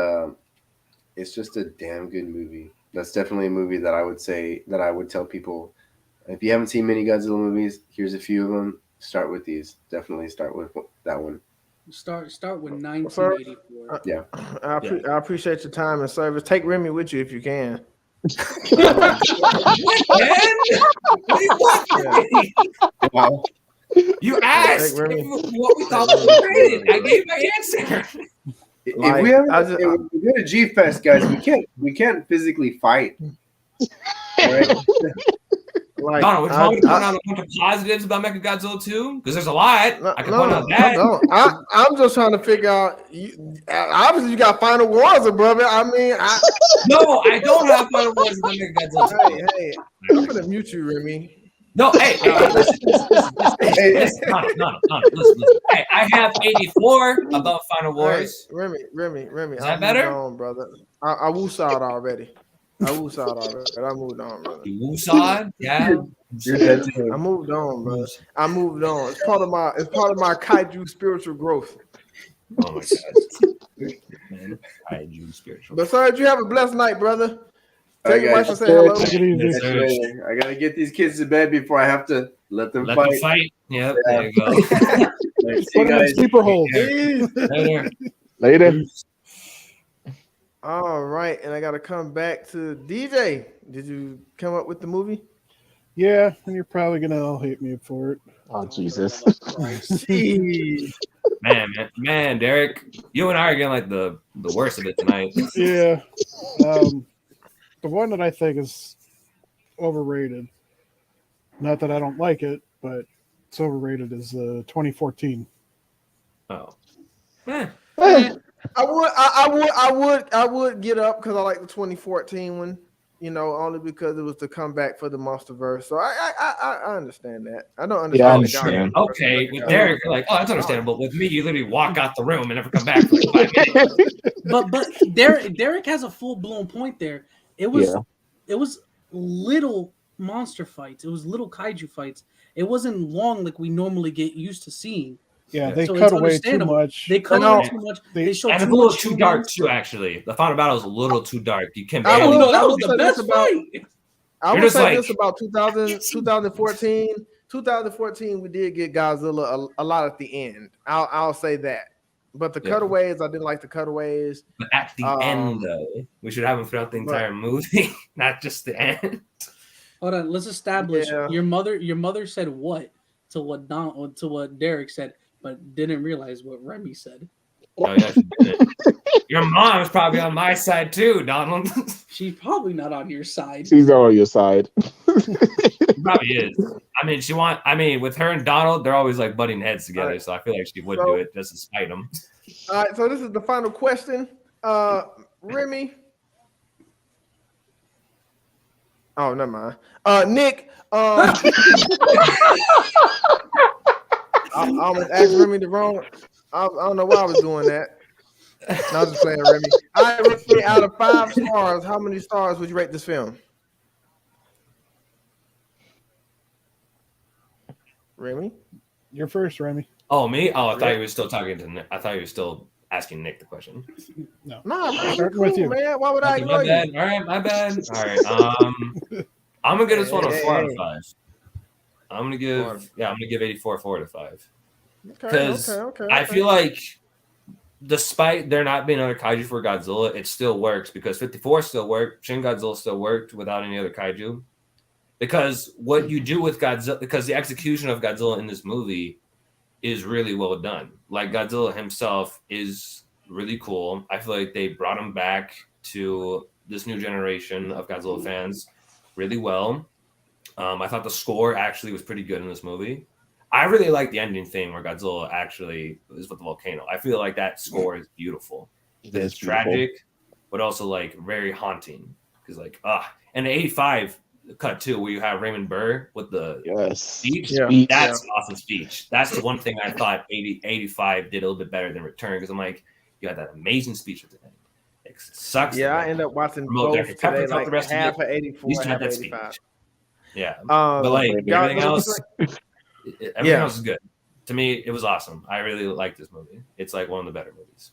it's just a damn good movie. That's definitely a movie that I would say that I would tell people, if you haven't seen many Godzilla movies, here's a few of them. Start with these. Definitely start with that one.
Start with 1984.
Yeah.
I appreciate your time and service. Take Remy with you if you can.
Wow.
You asked
Take Remy.
what we thought was rated. I gave my answer.
If we go to G Fest, guys, we can't physically fight. Right?
Like,
Donald, would you want me to point out a bunch of positives about Mechagodzilla 2? Because there's a lot. I can point out that.
No, I'm just trying to figure out. Obviously, you got Final Wars, brother. I mean,
No, I don't have Final Wars about Mechagodzilla 2.
Hey, I'm gonna mute you, Remy.
No, hey, listen. Hey, I have 84 about Final Wars.
Hey, Remy.
Is that better?
Moved on, brother. I woosawed already. I moved on, brother.
You woosawed? Yeah.
You're dead to him.
I moved on, brother. I moved on. It's part of my kaiju spiritual growth.
Oh my god. Man, kaiju spiritual.
But sir, you have a blessed night, brother. Tell
All
your
right,
wife to
guys.
say hello.
Take it easy.
I gotta get these kids to bed before I have to let them
Let
fight.
them fight. Yep, there you go.
All right, see you
Put it in
guys.
sleeper hold.
Later.
Later.
All right, and I gotta come back to DJ. Did you come up with the movie?
Yeah, and you're probably gonna all hate me for it.
Oh Jesus.
Jeez.
Man, Derek, you and I are getting like the worst of it tonight.
Yeah. The one that I think is overrated, not that I don't like it, but it's overrated, is 2014.
Oh.
I would get up because I like the 2014 one, only because it was the comeback for the Monsterverse. So I understand that. I don't understand.
Yeah, I
the
understand.
Okay, with Derek, you're like, oh, that's understandable. With me, you literally walk out the room and never come back for like 5 minutes.
But Derek has a full blown point there. It was little monster fights. It was little kaiju fights. It wasn't long like we normally get used to seeing.
Yeah,
Yeah.
they
So
cut
it's
away too
understandable.
much.
They cut
No.
out too much.
They-
They showed
And
too
it's a little
much
too dark
humans.
too, actually. The final battle is a little too dark. You can
I
Oh
would-
no, that
I
was
would
the
say this
best
about-
fight.
I
You're
would
just
say
like-
this about 2014. 2014, we did get Godzilla a lot at the end. I'll say that. But the
Yeah.
cutaways, I didn't like the cutaways.
But at the end, though, we should have them throughout the entire movie, not just the end.
Hold on, let's establish.
Yeah.
Your mother said what to what Derek said, but didn't realize what Remy said.
Oh yeah, she did. Your mom is probably on my side too, Donald.
She's probably not on your side.
She's on your side.
Probably is. I mean, with her and Donald, they're always like butting heads together,
Right.
so I feel like she would
So-
do it just to spite them.
All right, so this is the final question. Remy. Oh, never mind. Nick. I almost asked Remy the wrong. I don't know why I was doing that. No, I was just playing Remy. All right, Remy, out of 5 stars, how many stars would you rate this film? Remy?
You're first, Remy.
Oh, me? Oh, I thought you were still talking to Nick. I thought you were still asking Nick the question.
No,
Nah, bro,
starting
cool,
with you.
man. Why would I
Okay,
ignore
my
you?
bad. All right, my bad. All right. I'm gonna give this one a 4 out of 5. I'm gonna give 84 4 out of 5 because I feel like despite there not being another kaiju for Godzilla, it still works because 54 still worked, Shin Godzilla still worked without any other kaiju. Because what you do with Godzilla, because the execution of Godzilla in this movie is really well done. Like Godzilla himself is really cool. I feel like they brought him back to this new generation of Godzilla fans really well. I thought the score actually was pretty good in this movie. I really like the ending thing where Godzilla actually is with the volcano. I feel like that score is beautiful. It's tragic, but also like very haunting. Because and the 85 cut too, where you have Raymond Burr with the speech. That's an awesome speech. That's the one thing I thought 85 did a little bit better than Return, because I'm like, you had that amazing speech at the end. It sucks.
Yeah, I ended up watching both today, like half of 84, half of 85.
Yeah, but like everything else, everything else is good. To me, it was awesome. I really like this movie. It's like one of the better movies.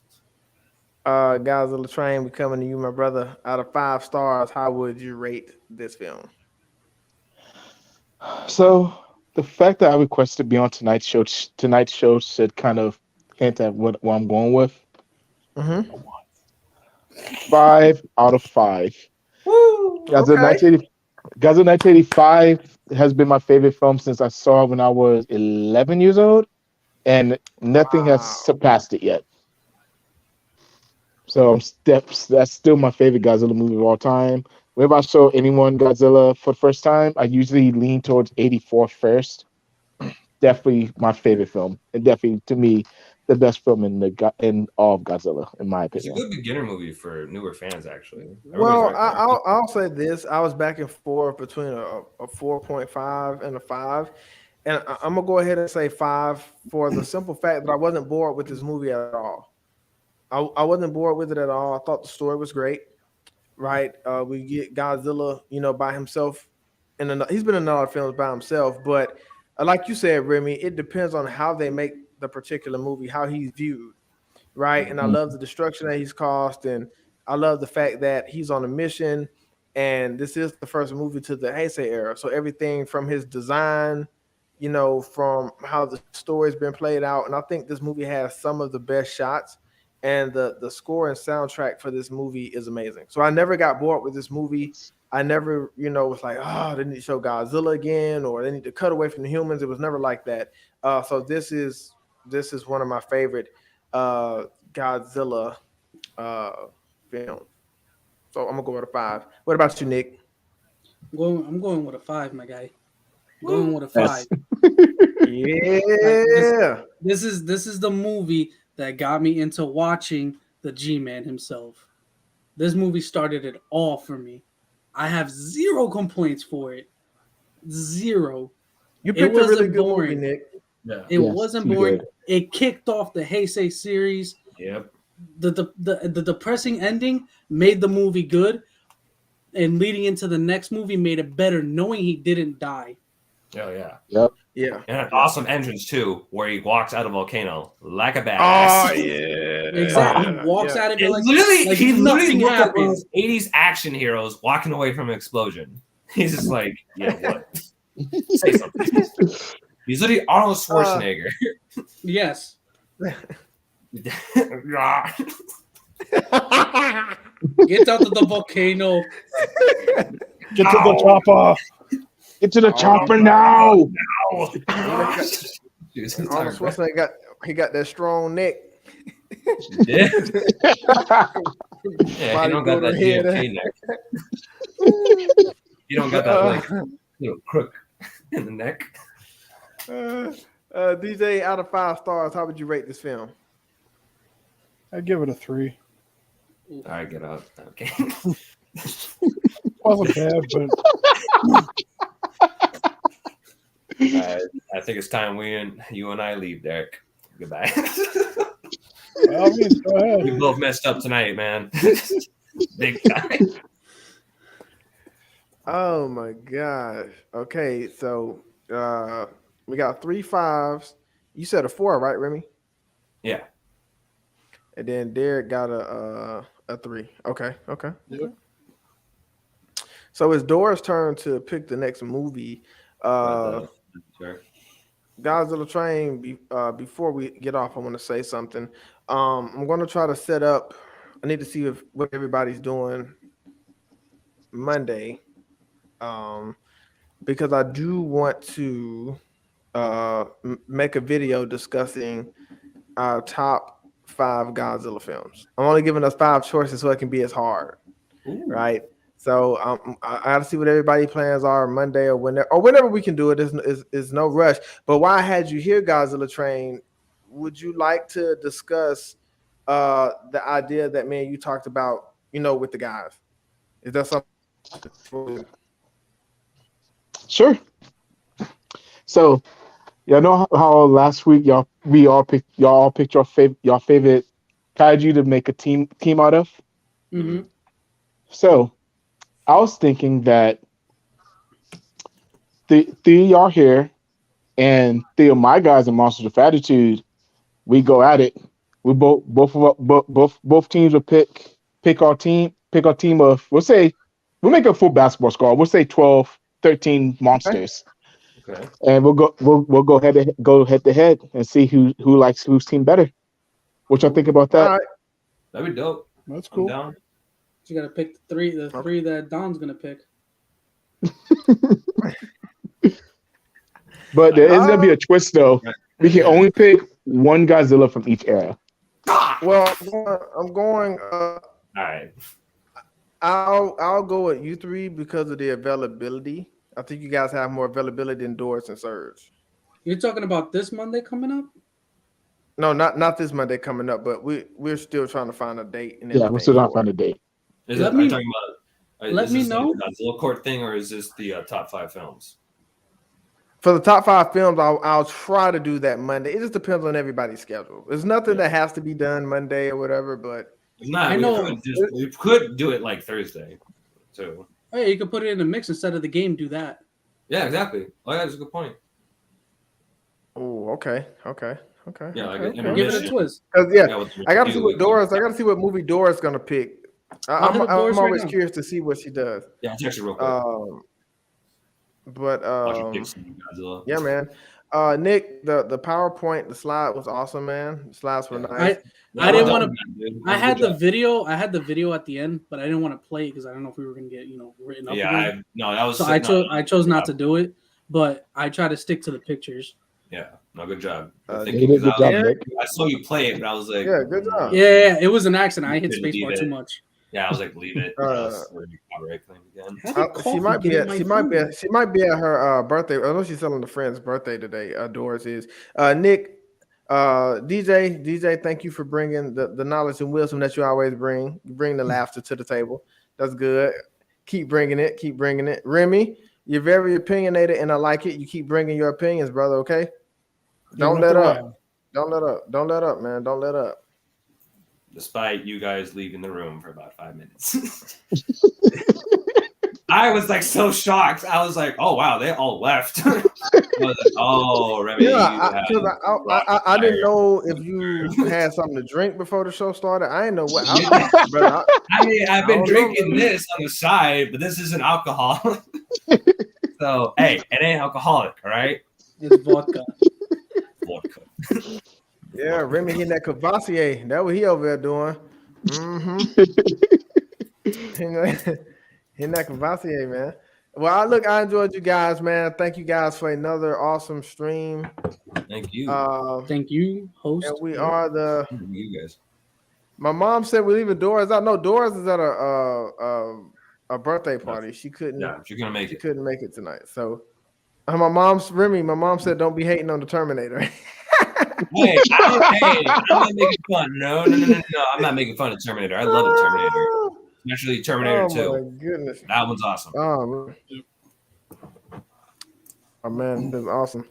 Godzilla Train, we coming to you, my brother. Out of 5 stars, how would you rate this film?
So the fact that I requested to be on tonight's show should kind of hint at what I'm going with. 5 out of 5.
Woo!
Godzilla 1985 has been my favorite film since I saw it when I was 11 years old, and nothing has surpassed it yet. So that's still my favorite Godzilla movie of all time. Whenever I show anyone Godzilla for the first time, I usually lean towards 84 first. Definitely my favorite film, and definitely to me the best film in all of Godzilla, in my opinion.
It's a good beginner movie for newer fans, actually.
Well, I'll say this: I was back and forth between a 4.5 and a 5, and I'm gonna go ahead and say 5 for the simple fact that I wasn't bored with this movie at all. I wasn't bored with it at all. I thought the story was great. Right, we get Godzilla, by himself, and he's been in a lot of films by himself. But like you said, Remy, it depends on how they make the particular movie, how he's viewed, right? And I love the destruction that he's caused, and I love the fact that he's on a mission, and this is the first movie to the Heisei era. So everything from his design, from how the story's been played out, and I think this movie has some of the best shots. And the score and soundtrack for this movie is amazing. So I never got bored with this movie. I never, was like, they need to show Godzilla again, or they need to cut away from the humans. It was never like that. So this is one of my favorite Godzilla films. So I'm gonna go with a 5. What about you, Nick?
I'm going with a 5, my guy. I'm going with a 5.
Yeah.
This is the movie that got me into watching the G-Man himself. This movie started it all for me. I have 0 complaints for it. 0.
You picked a really good movie, Nick.
Yeah. It wasn't boring. It kicked off the Heisei series.
Yep.
The depressing ending made the movie good, and leading into the next movie made it better, knowing he didn't die.
Oh yeah.
Yep.
Yeah.
And an awesome entrance too, where he walks out of a volcano like a badass.
Oh yeah.
Exactly. He walks out of it like
he literally
nothing happened.
80s action heroes walking away from an explosion. He's just like, yeah, what? Say something. He's literally Arnold Schwarzenegger.
Yes. Get out of the volcano.
Get to the chopper.
Get to the chopper now.
Arnold Schwarzenegger got that strong neck.
Yeah. Yeah, he don't got that GMK neck. You don't got that like little crook in the neck.
DJ, out of 5 stars, how would you rate this film?
I'd give it a 3.
All right, get out. Okay.
Wasn't bad, but
I think it's time you and I leave, Derek. Goodbye.
Well, go ahead.
We both messed up tonight, man. Big time.
Oh my gosh. Okay, so we got 3 5s. You said a 4, right, Remy?
Yeah.
and then Derek got a 3. Okay.
Yep.
So it's Dora's turn to pick the next movie.
Sure.
Godzilla Train. Before we get off, I want to say something. I'm going to try to set up. I need to see what everybody's doing Monday, because I do want to make a video discussing our top 5 Godzilla films. I'm only giving us 5 choices so it can be as hard, right? So I got to see what everybody's plans are Monday or whenever we can do it. Is no rush. But while I had you here, Godzilla Train, would you like to discuss the idea that me and you talked about, with the guys? Is that something?
Sure. So, y'all know how last week y'all picked your favorite kaiju to make a team out of.
Mm-hmm.
So, I was thinking that three of y'all here and 3 of my guys in Monsters of Attitude, we go at it. We both teams will pick our team of, we'll make a full basketball squad. We'll say 12, 13 monsters.
Okay.
And we'll go head to head and see who likes whose team better. What y'all think about that?
All right.
That'd be dope.
That's
I'm
cool.
down.
You gotta pick the three that Don's gonna pick.
But there is gonna be a twist though. We can only pick one Godzilla from each era.
Well, I'm going.
All right.
I'll go with you 3 because of the availability. I think you guys have more availability than Doris and Surge.
You're talking about this Monday coming up?
No, not this Monday coming up, but we're still trying to find a date. And
Yeah, we're still trying to find a date.
Is
Let
it,
me-
are you talking about?
let
is
me
this
know.
Like a Godzilla court thing, or is this the top 5 films?
For the top 5 films, I'll try to do that Monday. It just depends on everybody's schedule. There's nothing that has to be done Monday or whatever, but
If not,
I know.
we could do it like Thursday. So
Hey, you could put it in a mix instead of the game. Do that.
yeah, exactly. Oh, yeah, that's a good point.
oh, okay.
Yeah, like
okay.
an
Give it a
intermission.
twist.
Because
Yeah, with
I got to see
you,
what Doris. I got to see what movie Doris gonna pick.
I'll hit
I'm
up Doris right
always
now.
curious to see what she does.
Yeah, it's actually real quick.
But
Watch you pick some Godzilla.
yeah, man. Nick, the PowerPoint, the slide was awesome, man. The slides were nice.
I didn't
Well
want to.
done, dude.
I
That's a
had
good
the
job.
video. I had the video at the end, but I didn't want to play it because I don't know if we were gonna get written up.
Yeah,
again.
that was.
So I chose not to do it, but I try to stick to the pictures.
Yeah, no, good job.
You
Thinking,
did a
'cause
good job,
Yeah.
Nick.
I saw you play it, but I was like,
Yeah, good job.
Yeah, it was an accident. I hit
Couldn't leave
spacebar too
it.
much.
Yeah, I was like, leave it. Or else we're gonna be copyright claim again.
How did
She
coffee
might be
get in
at
my
she might be
food?
at, she might be at her birthday. I know she's selling a friend's birthday today. Doris is. Nick, DJ, thank you for bringing the knowledge and wisdom that you always bring. You bring the laughter to the table. That's good. Keep bringing it. Remy, you're very opinionated, and I like it. You keep bringing your opinions, brother. Okay. Don't let up. Don't let up, man. Don't let up.
Despite you guys leaving the room for about 5 minutes. I was like so shocked. I was like, oh wow, they all left. I was like, oh, Remy.
Yeah, I didn't know if you had something to drink before the show started. I didn't know what.
I mean, I've been
I don't
drinking
know.
this on the side, but this isn't alcohol. So, hey, it ain't alcoholic, all right?
It's vodka.
Vodka.
Yeah, Remy hitting that Cavassier. That's what he over there doing. Mm-hmm. hitting that Cavassier, man. Well, I enjoyed you guys, man. Thank you guys for another awesome stream.
Thank you.
Thank you, host.
And we are
You guys.
My mom said we're leaving Doris out. No, Doris is at a birthday party. She couldn't.
Yeah, you're gonna make
She
it.
couldn't make it tonight. So, my mom said, "Don't be hating on the Terminator."
Hey, I'm not making fun. No. I'm not making fun of Terminator. I love the Terminator. Especially Terminator 2.
Oh my goodness.
That one's awesome.
Oh man, that's awesome.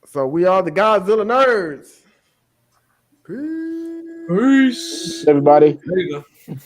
So we are the Godzilla nerds. Peace.
Peace.
Everybody.
There you go.